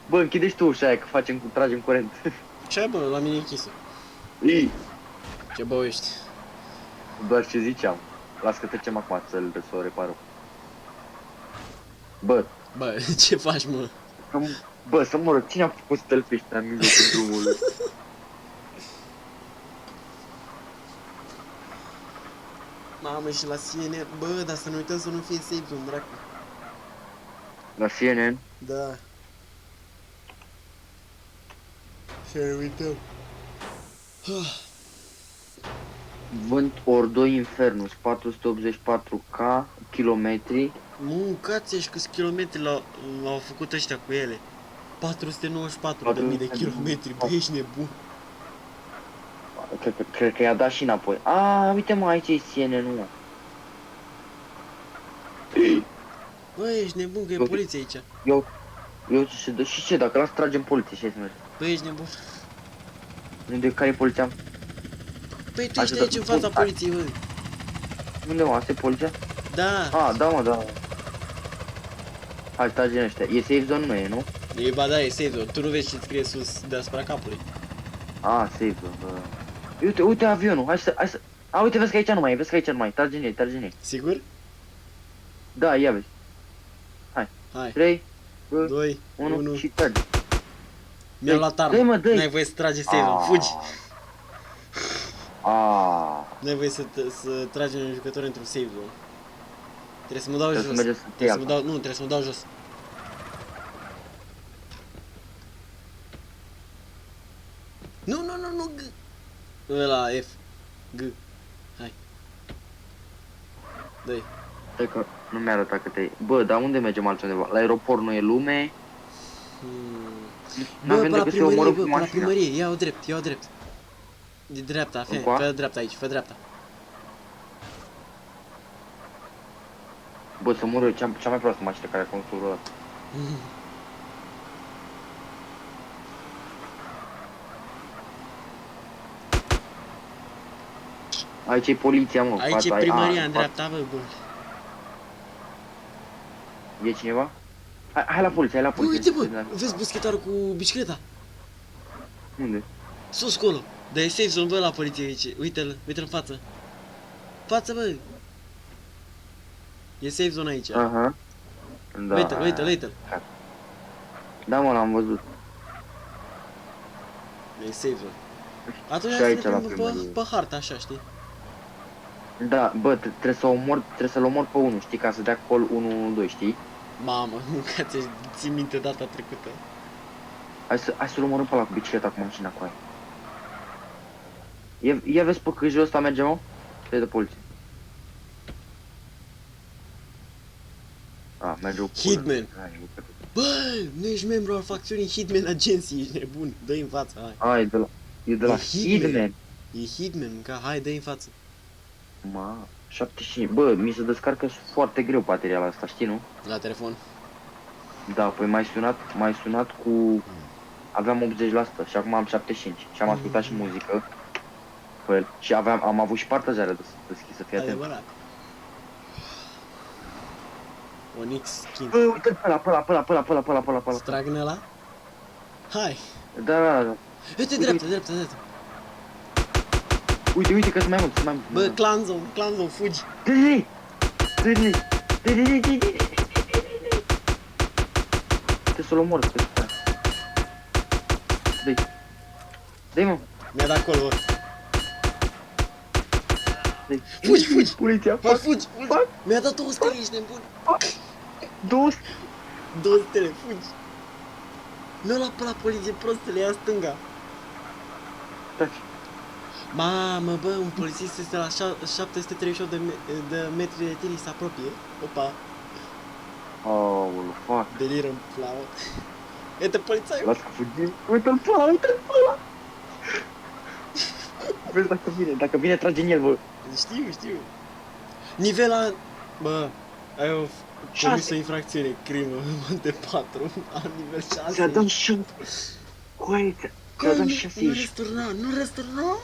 Bă, închide și tu ușa aia, că tragem curent. Ce ai, bă? La mine e închisă. Ii, Ce bă ești? doar ce ziceam. Las că trecem acum să o reparăm. Bă, Bă, ce faci, mă? să mă rog, cine a făcut stălpești în mijlocul drumului? Mamă, și la CNN, bă, dar să nu uităm să nu fie safe zone, dracu. La CNN? Da. Să nu uităm. Vânt Ordo Infernus, 484K, kilometri. Mâncați-și câți kilometri l-au făcut ăștia cu ele. 494.000 de kilometri, bă, ești nebun. Cred că i-a dat și înapoi. A, uite mă, aici e CNN, nu. Bă, ești nebun că e Ok. poliția aici. Eu și ce, dacă las tragem poliție, ce să merge? Bă, ești nebun. Unde, care e poliția? Păi tu ești Ajută- aici în fața poliției, bă. Unde mă, asta e poliția? Da. A, da mă, da. Hai, tragem ăștia. E safe zone, nu e, nu? E, ba da, e safe zone. Tu nu vezi ce scrie sus deasupra capului. A, safe zone, da. Uite avionul, hai să... A, uite, vezi că aici nu mai e, trage-n ei. Sigur? Da, ia vezi. Hai. 3, 2, 1 1. și trage. Mi-am luat Dă-i, arma. mă, dă-i. N-ai voie să tragi safe zone. Fugi. N-ai voie să tragem un jucător într-un save zone. Trebuie să mă dau Trebuie să jos. mergem să Trebuie să mă iei dau, nu, trebuie să mă dau jos. Nu, G. Ăla, F. G. Hai. Dă-i. Stai că nu mi-a arătat câte e. Bă, dar unde mergem altundeva? La aeroport nu e lume. Bă, N-avem pe la decât să primărie, omorâm bă, cu pe la mașina. primărie, ia-o drept. De dreapta, Încoa? fă dreapta aici, fă dreapta. Bă, să mor eu cea mai proastă mașină care a construit. Aici e poliția, mă. Aici e fața, primăria a, în dreapta, bă, bun. E cineva? Hai la poliție, Bă, uite, bă, vezi buschetarul cu bicicleta? Unde? Sus, colo. Dar e safe zone, bă, la poliție aici. Uite-l în față. Față, bă. E safe zone aici. Aha. Da. Uite-l. Da, mă, l-am văzut. E safe zone. Atunci Și hai aici să ne la plimbăm primărie. pe harta, așa, știi? Da, bă, trebuie să-l omor pe unul, știi, ca să dea call 112, știi? Mamă, nu că ți minte data trecută. Hai să-l omorâm pe ăla cu bicicleta cu mașina cu aia. Ia vezi pe câjul ăsta merge, mă? Pe de poliție. A, merge o Hitman. Bă, nu ești membru al facțiunii Hitman Agency, ești nebun. Dă-i în față, hai. A, e de la Hitman. E Hitman, ca hai, dă-i în față. Ma, 75. Bă, mi se descarcă foarte greu bateria asta, știi, nu? La telefon. Da, păi m-ai sunat cu... Aveam 80% și acum am 75. Și am ascultat și muzică. Păi, și am avut și partajarea deschisă, fii atent. Adevărat. Onyx skin. Bă, uite-l pe ăla. Strag în ăla? Hai. Da. Uite, dreapta. Uite că sunt mai mult, Bă, clan zone, fugi. Dă-i. Trebuie să-l omor, Dă-i, mă. Mi-a dat col, bă. Dă-i. Fugi. Poliția, Hai, fugi. Mi-a dat 2 stele, ești nebun. 200. 2 stele, fugi. Mi-a luat pe la poliție prostele, ia stânga. Taci. Mamă, bă, un polițist este la 738 de metri de tine, se apropie. Opa, Aoleu, fuck. deliră în plavă. Uite polițaiul. Las că fugim. Uite-l pe ăla. Vezi dacă vine, trage în el, bă. Știu. Nivela... Bă, ai o comis o infracțiune, crimă, de 4, al nivel 6. Ți-a dat 6. Coaie, ți-a dat 6. Nu răsturna.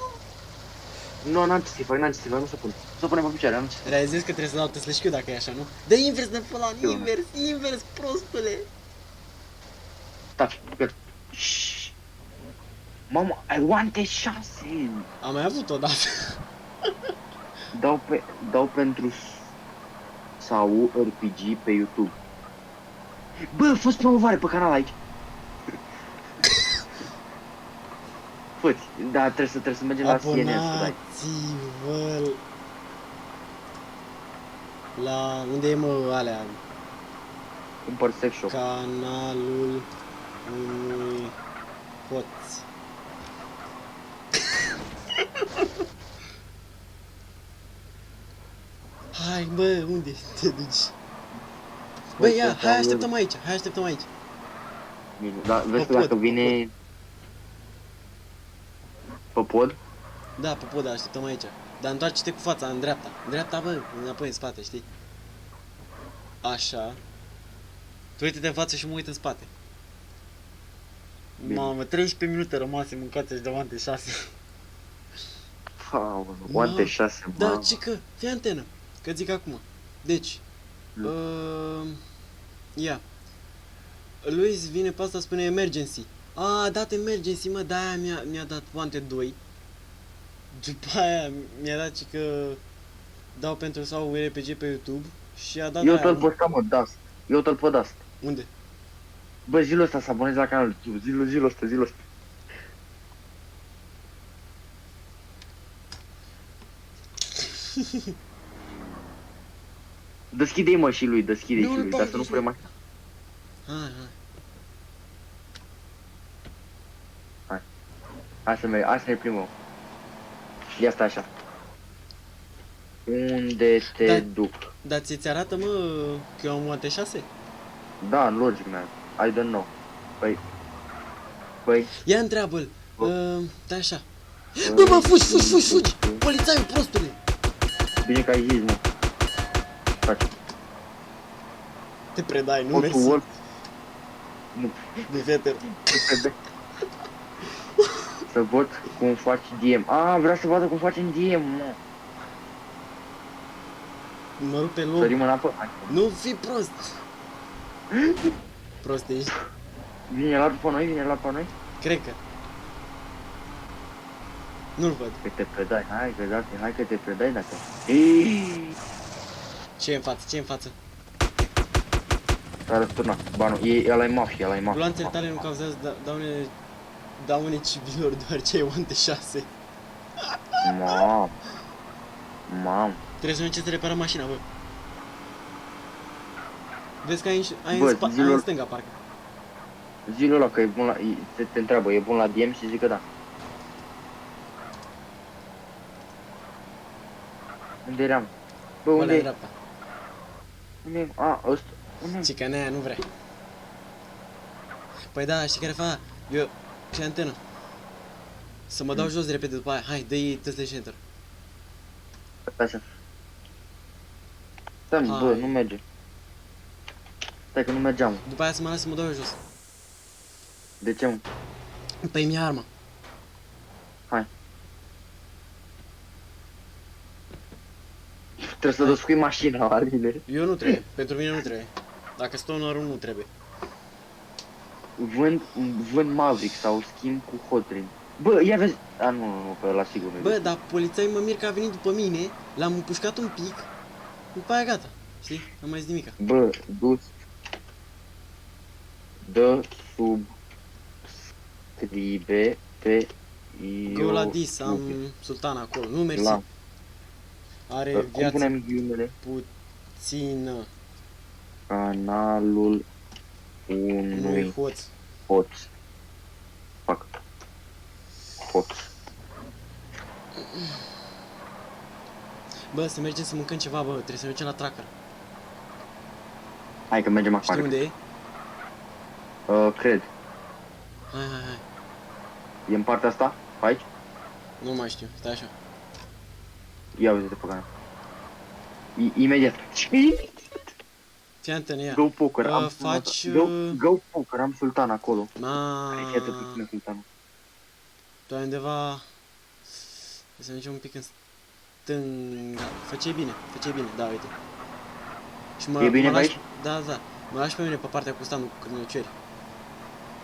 Nu, n-am ce să-i fac, n-am ce să-i fac, nu se pune. Nu se pune pe picioare, n-am ce să fac. Realizez că trebuie să dau tăslășchiu dacă e așa, nu? De invers de falan, Eu, invers, invers, prostule! Taci, gata. Mamă, ai oante 6! Am mai avut o dată. Dau pentru sau RPG pe YouTube. Bă, a fost promovare pe canal aici. Fă-ți, da, trebuie să mergem la CNN să dai. Abonați-vă la... Unde e mă alea? Cumpăr sex shop. Canalul unui hoț. Hai, bă, unde te duci? Bă, ia, hai așteptăm aici, hai așteptăm aici. Bine, da, vezi Pe că dacă pod, vine pe pod, Da, pe pod, așteptăm aici. Dar întoarce-te cu fața în dreapta. În dreapta, bă, înapoi în spate, știi? Așa. Tu uite-te în față și mă uit în spate. Bine. Mamă, 13 minute rămase mâncați de Wante 6. oante 6, Da, mamă. ce că, fii antenă, că zic acum. Deci, ia. Luis vine pe asta, spune emergency. A dat emergency, mă, de-aia mi-a dat Wanted 2. După aia mi-a dat și că dau pentru sau RPG pe YouTube și a dat Eu aia, tot pe ăsta, mă, Dust. Eu tot pe Dust. Unde? Bă, zilul ăsta să abonezi la canalul tău. Zilul ăsta. Deschide-i, mă, și lui, deschide-i Nu, și nu lui, pot, dar să nu nici pune nu. mașina. Hai. Hai să merg, hai să ne plimbăm. Ia stai așa. Unde te Da. duc? Dar ți arată, mă, că eu am Wante 6? Da, logic, man. I don't know. Păi, Ia întreabă-l. Bă. Da, așa. Bă, fugi! Polițaiul, prostule! bine că ai zis, mă. Faci. Te predai, nu O, mersi. tu, ori. Nu, De feter. să văd cum faci DM. A, vreau să vadă cum facem DM, mă. Mă rup pe loc. Sărim în apă? Hai. Nu fi prost. Prost ești. Vine la după noi? Cred că. Nu-l văd. Că te predai, hai că te predai dacă... Iiii. Ce e în față? Ce e în față? S-a răsturnat. Ba nu, ăla e mafia, Gloanțele tale nu cauzează daune civilor deoarece e Wante 6. Mam. Trebuie să încerci să repara mașina, bă. Vezi că ai Bă, ai în stânga, parcă. Zilul ăla că e bun la... te întreabă, e bun la DM și zic că da. Unde eram? Bă, Bă, la unde e? dreapta. Unde e? A, ăsta. Unde e? Și că nea nu vrea. Păi da, știi care fa? Eu... Ce antenă? Să mă dau jos repede după aia. Hai, dă-i tăsle și enter. Așa. Stai, mă, bă, Hai. nu merge. Stai că nu mergeam. După aia să mă las să mă dau jos. De ce, mă? Păi mi-a arma. Hai. Trebuie să descui mașina, Aline. Eu nu trebuie. Pentru mine nu trebuie. Dacă stau în arun, nu trebuie. Vând Maverick sau schimb cu Hotrin. Bă, ia vezi... A, nu, că la sigur nu. Bă, dar polițaiul mă mir că a venit după mine, l-am împușcat un pic, după aia gata. Știi? N-am mai zis nimica. Bă, du dă subscribe pe Go la dis, am sultana acolo. Nu, mersi. La. Are Cum viață punem ghilimele? puțină. Canalul Nu-i unui hoț. hoț. Fac. Hoț. Bă, să mergem să mâncăm ceva, bă. Trebuie să mergem la tracker. Hai că mergem Știi afară. unde e? Cred. Hai. E în partea asta? Pe aici? Nu mai știu. Stai așa. Ia uite-te pe canal. Imediat. Fii antenă, ia. Go poker. Am faci... Go poker. Am sultan acolo. Ma... Hai, chiar te puțin sultanul. Tu ai undeva... Să mergem un pic în stânga. Făceai bine, da, uite. Și E bine mă pe lași, aici? da. Mă lași pe mine pe partea cu standul cu cârnăciori.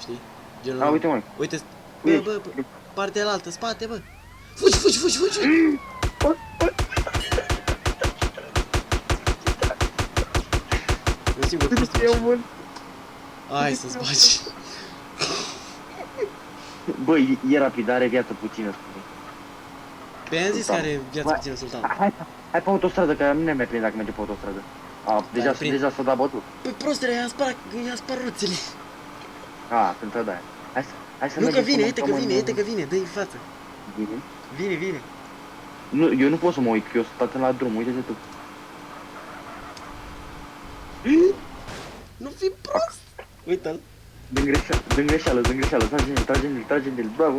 Știi? Genul A, uite mă. Uite, Uite. bă, partea alaltă, spate, bă. Fugi! Eu sigur prost Eu mașină. mă. Hai să-ți bagi. Bă, e rapid, are viață puțină, spune. Pe am zis că Sultan. are viață Bă, puțină sultan. Hai pe autostradă, că nu ne mai prind dacă merge pe autostradă. A, deja s-a dat bătut. Păi prostele, i-a spart roțile. A, pentru da. Hai să Nu că mergem vine, să uite că mâncăm vine, în- uite că vine, dă-i în față. Vine? Vine. Nu, eu nu pot să mă uit, că eu sunt atât la drum, uite-te tu. Nu fi prost. Uite-l. Dă-mi greșeală, trage în el. Bravo.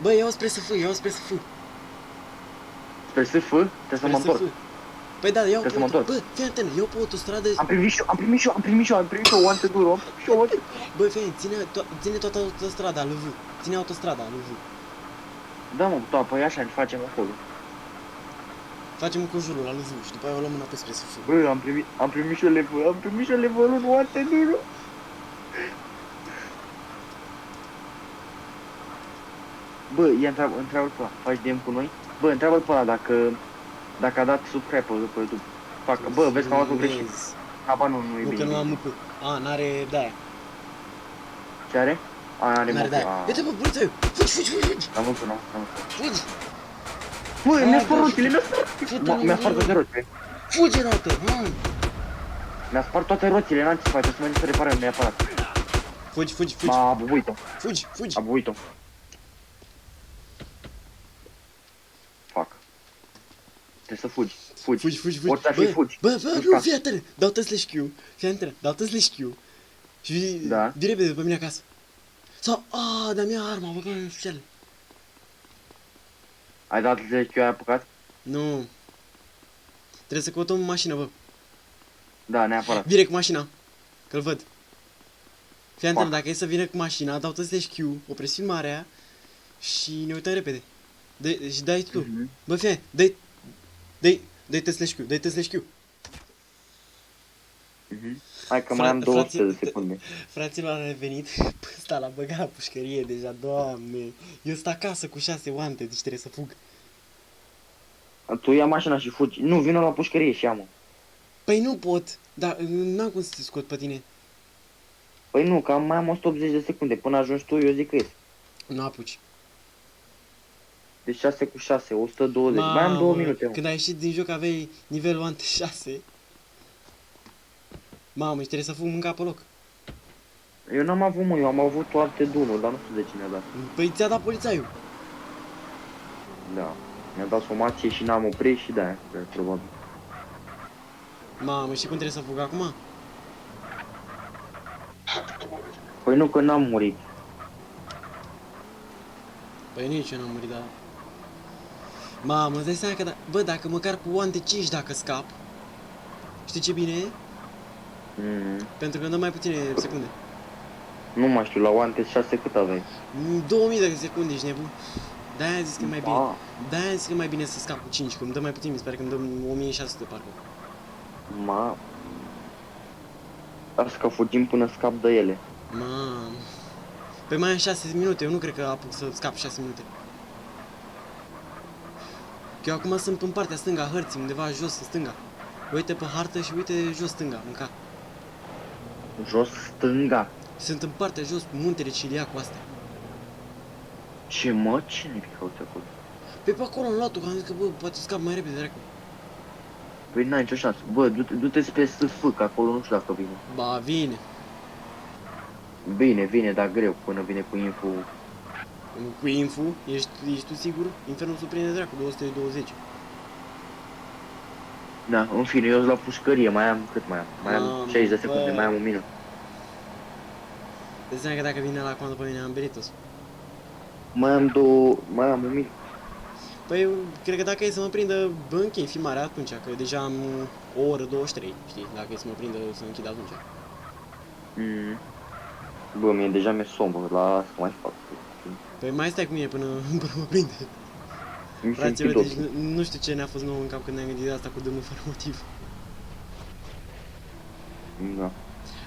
Bă, iau spre să fâ. Spre SF, trebuie să mă întorc. Păi da, iau Trebuie pe să mă întorc. Bă, fii atent, iau pe autostradă. Am primit și eu, o antiduro. Bă, fii, ține toată autostrada lui V. Ține autostrada lui V. Da, mă, da, păi așa ne facem acolo. Facem cu jurul la lui V și după aia o luăm înapoi spre SF. Bă, am primit și eu level 1, o antiduro. Bă, întreabă-l pe ăla, faci DM cu noi? Bă, întreabă-l pe ăla dacă a dat subscribe pe YouTube. Bă, vezi că am luat greșit. Aba nu e Nu bine. că nu am MP. A, n-are de-aia. Ce are? A, are N-are mă. de-aia. Uite, bă, polițaiul! Fugi! Am văzut, nu. Fugi! Bă, Ah, mi-a spart da, roțile, mi-a spart toate roțile. Fugi, roată! Mi-a spart toate roțile, n-am ce face, să mergem să reparăm neapărat. Fugi! M-a abubuit-o, Fugi! a bubuit-o. Fuck. Trebuie să fugi. Fugi! Orice ar fi, fugi. Bă, Mișca. nu, fii atent! Dau-te slash Q. Fii atent, dau-te slash Q. Și Da. vii repede după mine acasă. Sau, dar mi-a arma, băgă în șele. Ai dat de ce ai apucat? Nu. Trebuie să căutăm mașină, bă. Da, neapărat. Vine cu mașina. Că-l văd. Fii atent, Fuck. dacă e să vină cu mașina, dau-te slash Q, opresc filmarea și ne uităm repede. Și dai tu. Mhm. Bă, fie, dai-te slash Q. Mhm. Hai că mai am 200 de secunde. Fraților, a revenit. Ăsta l-a băgat la pușcărie deja, doamne. Eu sunt acasă cu 6 oante, deci trebuie să fug. Tu ia mașina și fugi. Nu, vină la pușcărie și ia-mă. Păi nu pot, dar n-am cum să te scot pe tine. Păi nu, că mai am 180 de secunde. Până ajungi tu, eu zic că ies. Nu apuci. Deci 6 cu 6, 120. Mai am 2 minute, mă. Când ai ieșit din joc aveai nivelul ante 6. Mamă, și trebuie să fug mânca pe loc. Eu n-am avut, mă, eu am avut toate drumuri, dar nu știu de cine a dat. Păi ți-a dat polițaiul. Da. Mi-a dat somație și n-am oprit și de-aia, probabil. Mamă, și cum trebuie să fug acum? Păi nu, că n-am murit. Păi nici eu n-am murit, dar... Mamă, îți dai seama că, bă, dacă măcar cu oante 5 dacă scap, știi ce bine e? Pentru că îmi dă mai puține secunde. Nu mai știu, la One 6 cât aveai? 2000 de secunde, ești nebun. De-aia am zis că e mai bine. Da. De-aia am zis că e mai bine să scap cu 5, că îmi dă mai puțin, mi se pare că îmi dă 1600 parcă. Ma. Asta că fugim până scap de ele. Mamă. Păi mai am 6 minute, eu nu cred că apuc să scap 6 minute. Că eu acum sunt în partea stânga a hărții, undeva jos în stânga. Uite pe hartă și uite jos stânga, în cap. Jos stânga. Sunt în partea jos cu muntele Ciliacu astea. Ce mă? Cine cauți acolo? Pe acolo am luat-o, că am zis că bă, poate scap mai repede, dracu. Păi n-ai nicio șansă. Bă, du-te spre SF, că acolo nu știu dacă vine. Ba, vine. Vine, dar greu până vine cu info. Cu info, ești tu sigur? Infernul surprinde dracu, 220. Da, în fine, eu sunt la pușcărie, mai am, cât mai am? Mai am Mamă, 60 de secunde, bă. mai am un minut. Deci că dacă vine la comandă pe mine am beritos. Mai am un minut. Păi, eu cred că dacă e să mă prindă, bă, închei filmarea atunci, că deja am o oră 23, știi? Dacă e să mă prindă, să închid atunci. Bă, deja mi-e somn, bă, la asta mai fac. Păi mai stai cu mine până mă prinde. Mi se Fraților, închid deci ochii. nu știu ce ne-a fost nouă în cap când ne-am gândit de asta cu dâmul fără motiv. Da.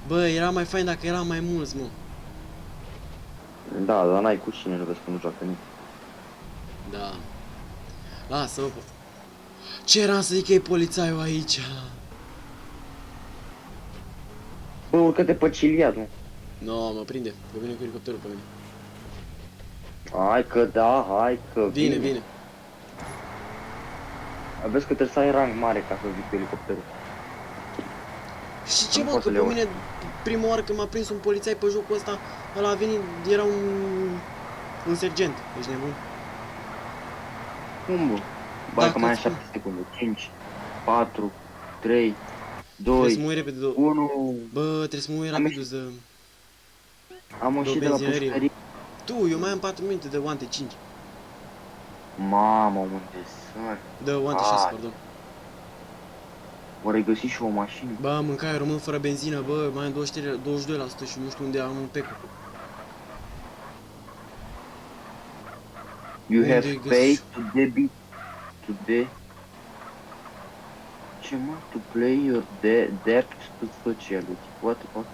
Bă, era mai fain dacă eram mai mulți, mă. Da, dar n-ai cu cine, nu vezi că nu joacă nimeni. Da. Lasă-mă, bă. Ce era să zic că e polițaiul aici? Bă, urcă-te pe Ciliad, mă. No, mă prinde. Că vine cu elicopterul pe mine. Hai că da, hai că Vine. Vezi că trebuie să ai rang mare ca să vii cu elicopterul. Și ce Nu mă, poți că să pe le mine prima oară când m-a prins un polițai pe jocul ăsta, ăla a venit, era un sergent. Ești nebun? Cum, bă? Bă, Dacă că mai ai îți spun. 7 secunde. 5, 4, 3, Trebuie să 2, mă uit repede. 1. Bă, trebuie să mă uit Am rapid să... Am ieșit de la benzinărie. pușcărie. Tu, eu mai am 4 minute de One 5. Mamă, unde sar. De One 6, Ai. pardon. Mă regăsi și o mașină. Bă, mâncai, rămân fără benzină, bă, mai am 22% și nu știu unde am un pecu. You Unde have îi paid găsi? to debit to the... Ce mă? To play your debt to sociality. What the fuck?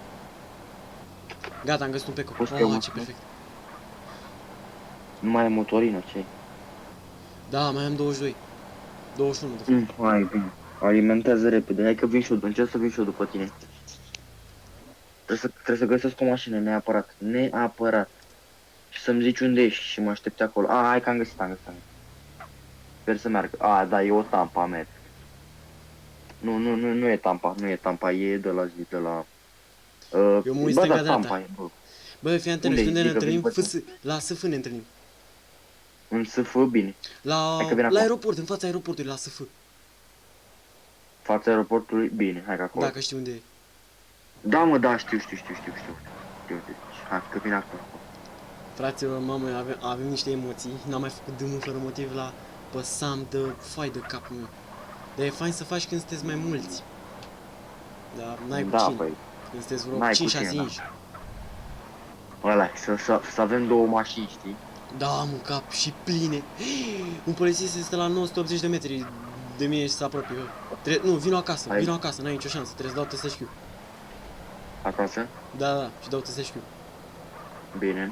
Gata, am găsit un pecu. Poți să iau Oh, ce mașină? perfect. Nu mai e motorină, ce Da, mai am 22. 21, de fapt. Hai, bine. Alimentează repede. Hai că vin și eu, încerc să vin și eu după tine. Trebuie să găsesc o mașină, neapărat. Neapărat. Și să-mi zici unde ești și mă aștepți acolo. Hai că am găsit. Sper să meargă. Da, e o tampa, merg. Nu e tampa, e de la zi, de la... Eu mă uit bă, da, stânga-dreapta. tampa e, bă. Bă, fii atent, Unde știu unde e? ne Zică, întâlnim? vezi, La SF ne întâlnim. În SF, bine. Hai că vin La acum. aeroport, în fața aeroportului, la SF. Fața aeroportului, bine, hai că acolo. Dacă știi unde e. Da, mă, da, știu. Hai că vin acolo. Fraților, mamă, avem niște emoții. N-am mai făcut dâmul fără motiv la păsam de fai de capul meu. Dar e fain să faci când sunteți mai mulți. Dar n-ai cu Da, cine. păi, Când sunteți vreo n-ai cu 5-6 cine, da. inși. ăla, să avem două mașini, știi? Da, mă, cap și pline. Un polițist este la 980 de metri de mine și se apropie. Nu, vino acasă, Hai. n-ai nicio șansă, trebuie să dau TSHQ. Acasă? Da, și dau TSHQ. Bine.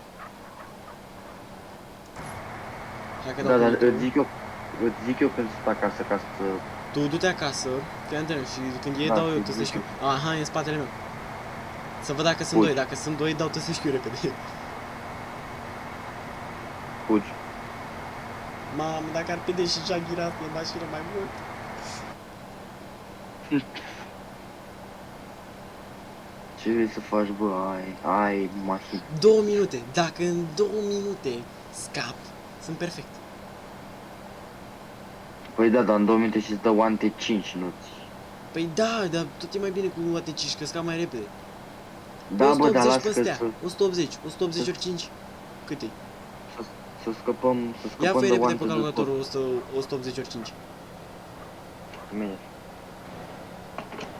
Hai că Da, dau dar cuvântul. îți zic eu când sunt acasă ca să... Tu du-te acasă, fii atent, și când e Da, dau eu și TSHQ. zic Aha, e în spatele meu. Să văd dacă sunt Fugi. doi, dacă sunt doi dau TSHQ repede. Fugi. Mamă, dacă ar prinde și Jagira asta e mașină mai mult. Ce vrei să faci, bă? Ai mașini. 2 minute, dacă în 2 minute scap, sunt perfect. Păi da, dar în 2 minute și-ți dă One 5, nu-ți... Păi da, dar tot e mai bine cu AT5, că scap mai repede. Da, bă, dar 180 las pe că stea, 180 ori 5, cât e? să scăpăm Ia fă de repede One pe de calculatorul 180 ori 5. Bine.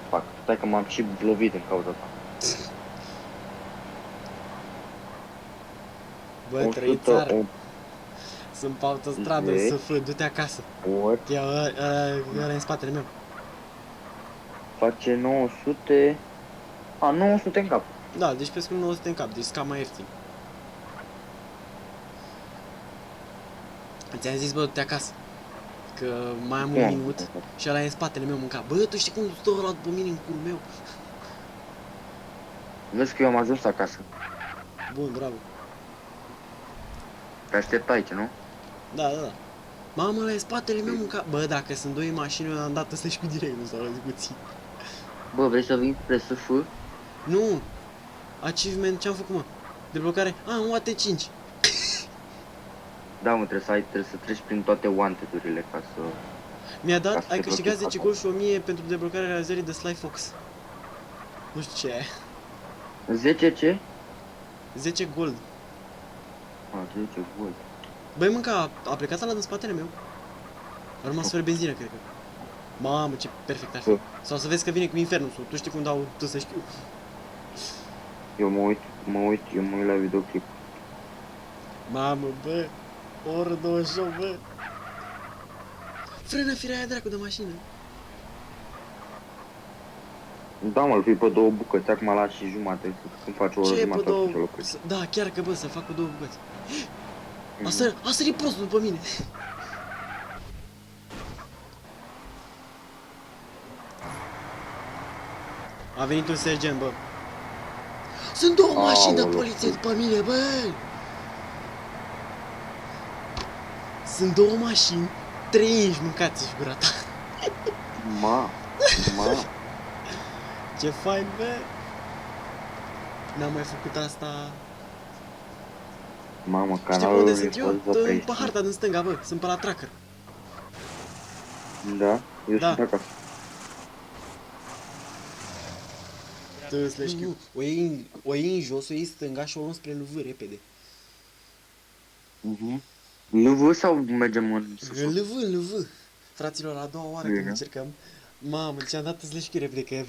Fac, stai că m-am și lovit în cauza ta. Bă, trăi țară, 108 sunt pe autostradă, Zece. să fă, du-te acasă. ori Ia, ăla e în spatele meu. face 900... 900 în cap. Da, deci pe scurt 900 în cap, deci scap mai ieftin. Ți-am zis, bă, du-te acasă. Că mai am un Cum? minut și ăla e în spatele meu mâncat. Bă, tu știi cum stă ăla după mine în curul meu? Vezi că eu am ajuns acasă. Bun, bravo. Te aștept aici, nu? Da. Mamă, ăla e în spatele meu mâncat. Bă, dacă sunt doi în mașini, eu am dat ăsta și cu direct, nu s-au discuții. Bă, vrei să vin spre SF? Nu! Achievement, ce-am făcut, mă? Deblocare? Un AT5. Da, mă, trebuie să treci prin toate wanted-urile ca să... Mi-a Ca dat, să ai te câștigat blochezi 10 acolo. gol și 1000 pentru deblocarea realizării de Sly Fox. Nu știu ce e. 10 ce? 10 gold. 10 gold. Băi, mânca, a plecat ăla din spatele meu. A rămas fără benzină, cred că. Mamă, ce perfect ar fi. Bă. Sau să vezi că vine cu infernul, tu știi cum dau tu să știu. Eu mă uit la videoclip. Mamă, bă, oră 28, bă. Frână firea aia dracu de mașină. Da, mă, îl pui pe două bucăți, acum la și jumate, când faci o oră Ce e pe jumătate două... atunci îl oprești. Da, chiar că bă, să fac cu două bucăți. Mhm. A sărit prostul după mine. A venit un sergent, bă. Sunt două mașini de Aoleu. poliție după mine, bă. Sunt două mașini, 3 inși mâncați-și gura ta. Ma, Ce fain, bă. N-am mai făcut asta. mamă, Știi pe canalul unde e sunt eu? fost pe Pe harta din stânga, bă. Sunt pe la tracker. Da, eu Da. sunt acasă. Le știu. O iei în jos, o iei stânga și o luăm spre LV repede. Mhm. LV sau mergem în sus? În LV. Fraților, a doua oară când Bine. încercăm. Mamă, deci am dat îți repede, că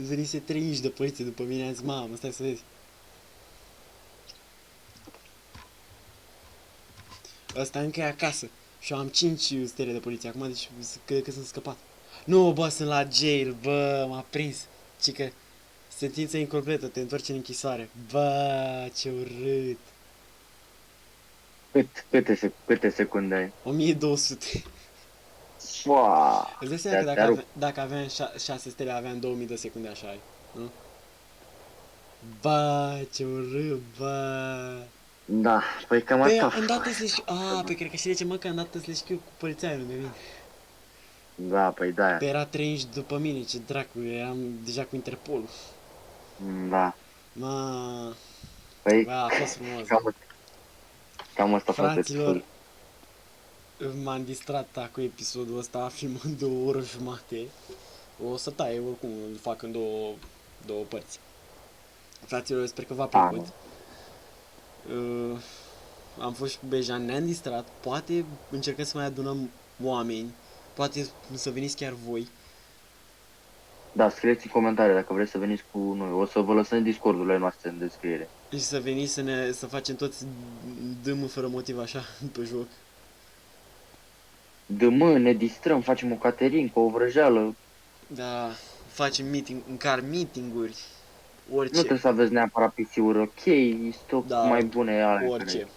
venise 3 inși de poliție după mine. Am zis, mamă, stai să vezi. Ăsta încă e acasă. Și eu am 5 stele de poliție acum, deci cred că sunt scăpat. Nu, bă, sunt la jail, bă, m-a prins. Cică, sentință incompletă, te întorci în închisoare. Bă, ce urât. Câte secunde ai? 1200. Fua! Îți dai seama că Te-a rupt. dacă aveam 6 stele, aveam 2000 de secunde, așa ai, nu? Bă, ce urât, bă. Da, păi cam Păi, asta. îndată să le știu, păi cred că știi de ce, mă, că îndată să le știu cu polițaiul lângă mine. Da, păi da. Pe era 3 inși după mine, ce dracu, eram deja cu Interpolul. Da. Ma, Păi, bă, a fost frumos. cam asta face Fraților, m-am distrat cu episodul ăsta, filmând 2 ore jumate. O să taie, oricum, îl fac în două părți. Fraților, sper că v-a plăcut. Am fost și cu Bejan, ne-am distrat, poate încercăm să mai adunăm oameni, poate să veniți chiar voi. Da, scrieți în comentarii dacă vreți să veniți cu noi. O să vă lăsăm Discordurile noastre în descriere. Și să veniți să facem toți dâmul fără motiv așa pe joc. De mă, ne distrăm, facem o caterincă, o vrăjeală. Da, facem meeting-uri, Nu orice, trebuie să aveți neapărat PC-uri ok, stop Da, mai bune ale orice,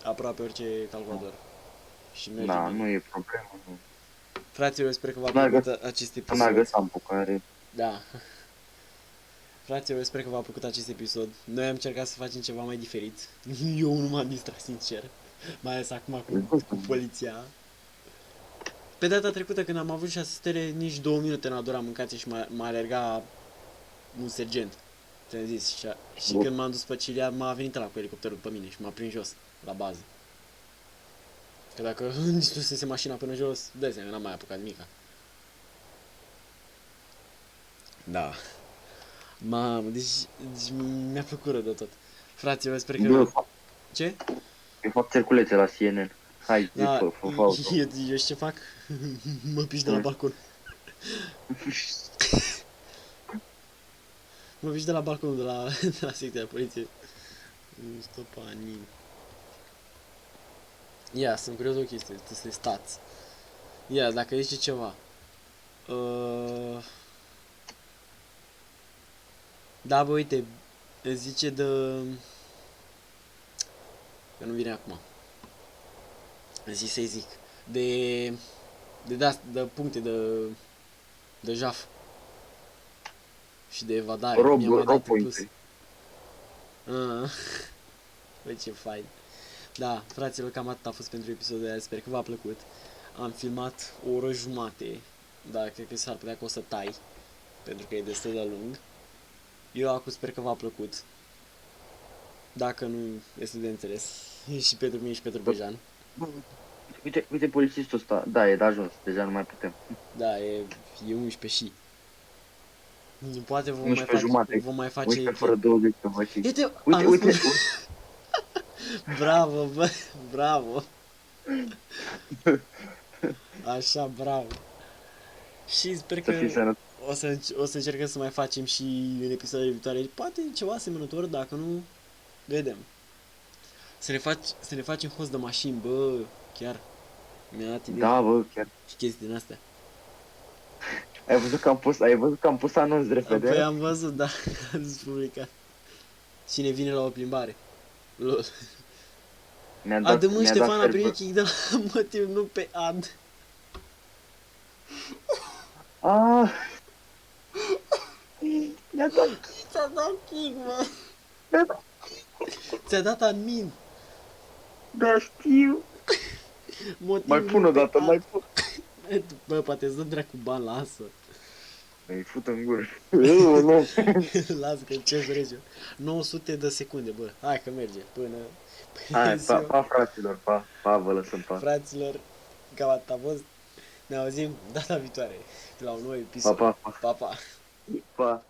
aproape orice calculator. Și merge Da, bine. nu e problemă. Nu. Fraților, sper că v-a Meargă- plăcut acest Să meargă episod. Sampo care... Da. Fraților, sper că v-a plăcut acest episod. Noi am încercat să facem ceva mai diferit. Eu nu m-am distrat, sincer. Mai ales acum cu poliția. Pe data trecută, când am avut 6 stele, nici 2 minute n-a durat mâncație și m-a alergat un sergent. Ți-am zis. Și când m-am dus pe Cilia, m-a venit ăla cu elicopterul după mine și m-a prins jos, la bază. Că dacă distrusese mașina până jos, dă-ți seama, n-am mai apucat nimica. Da. Mamă, deci mi-a plăcut rău de tot. Fraților, sper că... Ce? Eu fac cerculețe la CNN. Hai, zi, Da, fă auto. eu știu ce fac? Mă piși de la balcon. Mă piși de la balconul de la secția de poliție. Nu stopa nimeni. Ia, sunt curios de o chestie, să stați. Ia, dacă zice ceva. Da, bă, uite, zice de... Că nu vine acum. Zis să-i zic. De puncte de jaf. Și de evadare. Mi-a mai dat în plus. Băi, ce fain. Da, fraților, cam atât a fost pentru episodul de azi. Sper că v-a plăcut. Am filmat o oră jumate. Dar cred că s-ar putea că o să tai. Pentru că e destul de lung. Eu acum sper că v-a plăcut. Dacă nu, este de înțeles. Și pentru mine și pentru Bejan. Uite polițistul ăsta. Da, e de ajuns. Deja nu mai putem. Da, e 11 și. Poate 11 jumate. vom mai face... 11 fără 20 că vă știi. Uite. Bravo, bă, bravo. Așa, bravo. Și sper că o să încercăm să mai facem și în episoadele viitoare. Poate ceva asemănător, dacă nu, vedem. Să ne facem host de mașini, bă, chiar. Mi-a dat idei Da, bă, chiar. și chestii din astea. Ai văzut că am pus anunț repede? Apoi am văzut, da, am zis publicat. Cine vine la o plimbare? Lol. Adă mă, Ștefan a primit kick de la motiv, nu pe ad. Ah! Mi-a dat, Ți-a dat kick, mă. mi-a dat, Ți-a dat admin. da, știu. Motiv Mai pun o dată, mai pun. Bă, poate îți dă dracu ban, lasă. Îi fut în gură. Nu. Lasă că ce rege. 900 de secunde, bă. Hai că merge. Până Hai, ziua. pa, fraților, pa, vă lăsăm, pa. Fraților, cam atât a fost. Ne auzim data viitoare la un nou episod. Pa. Pa, pa. Pa.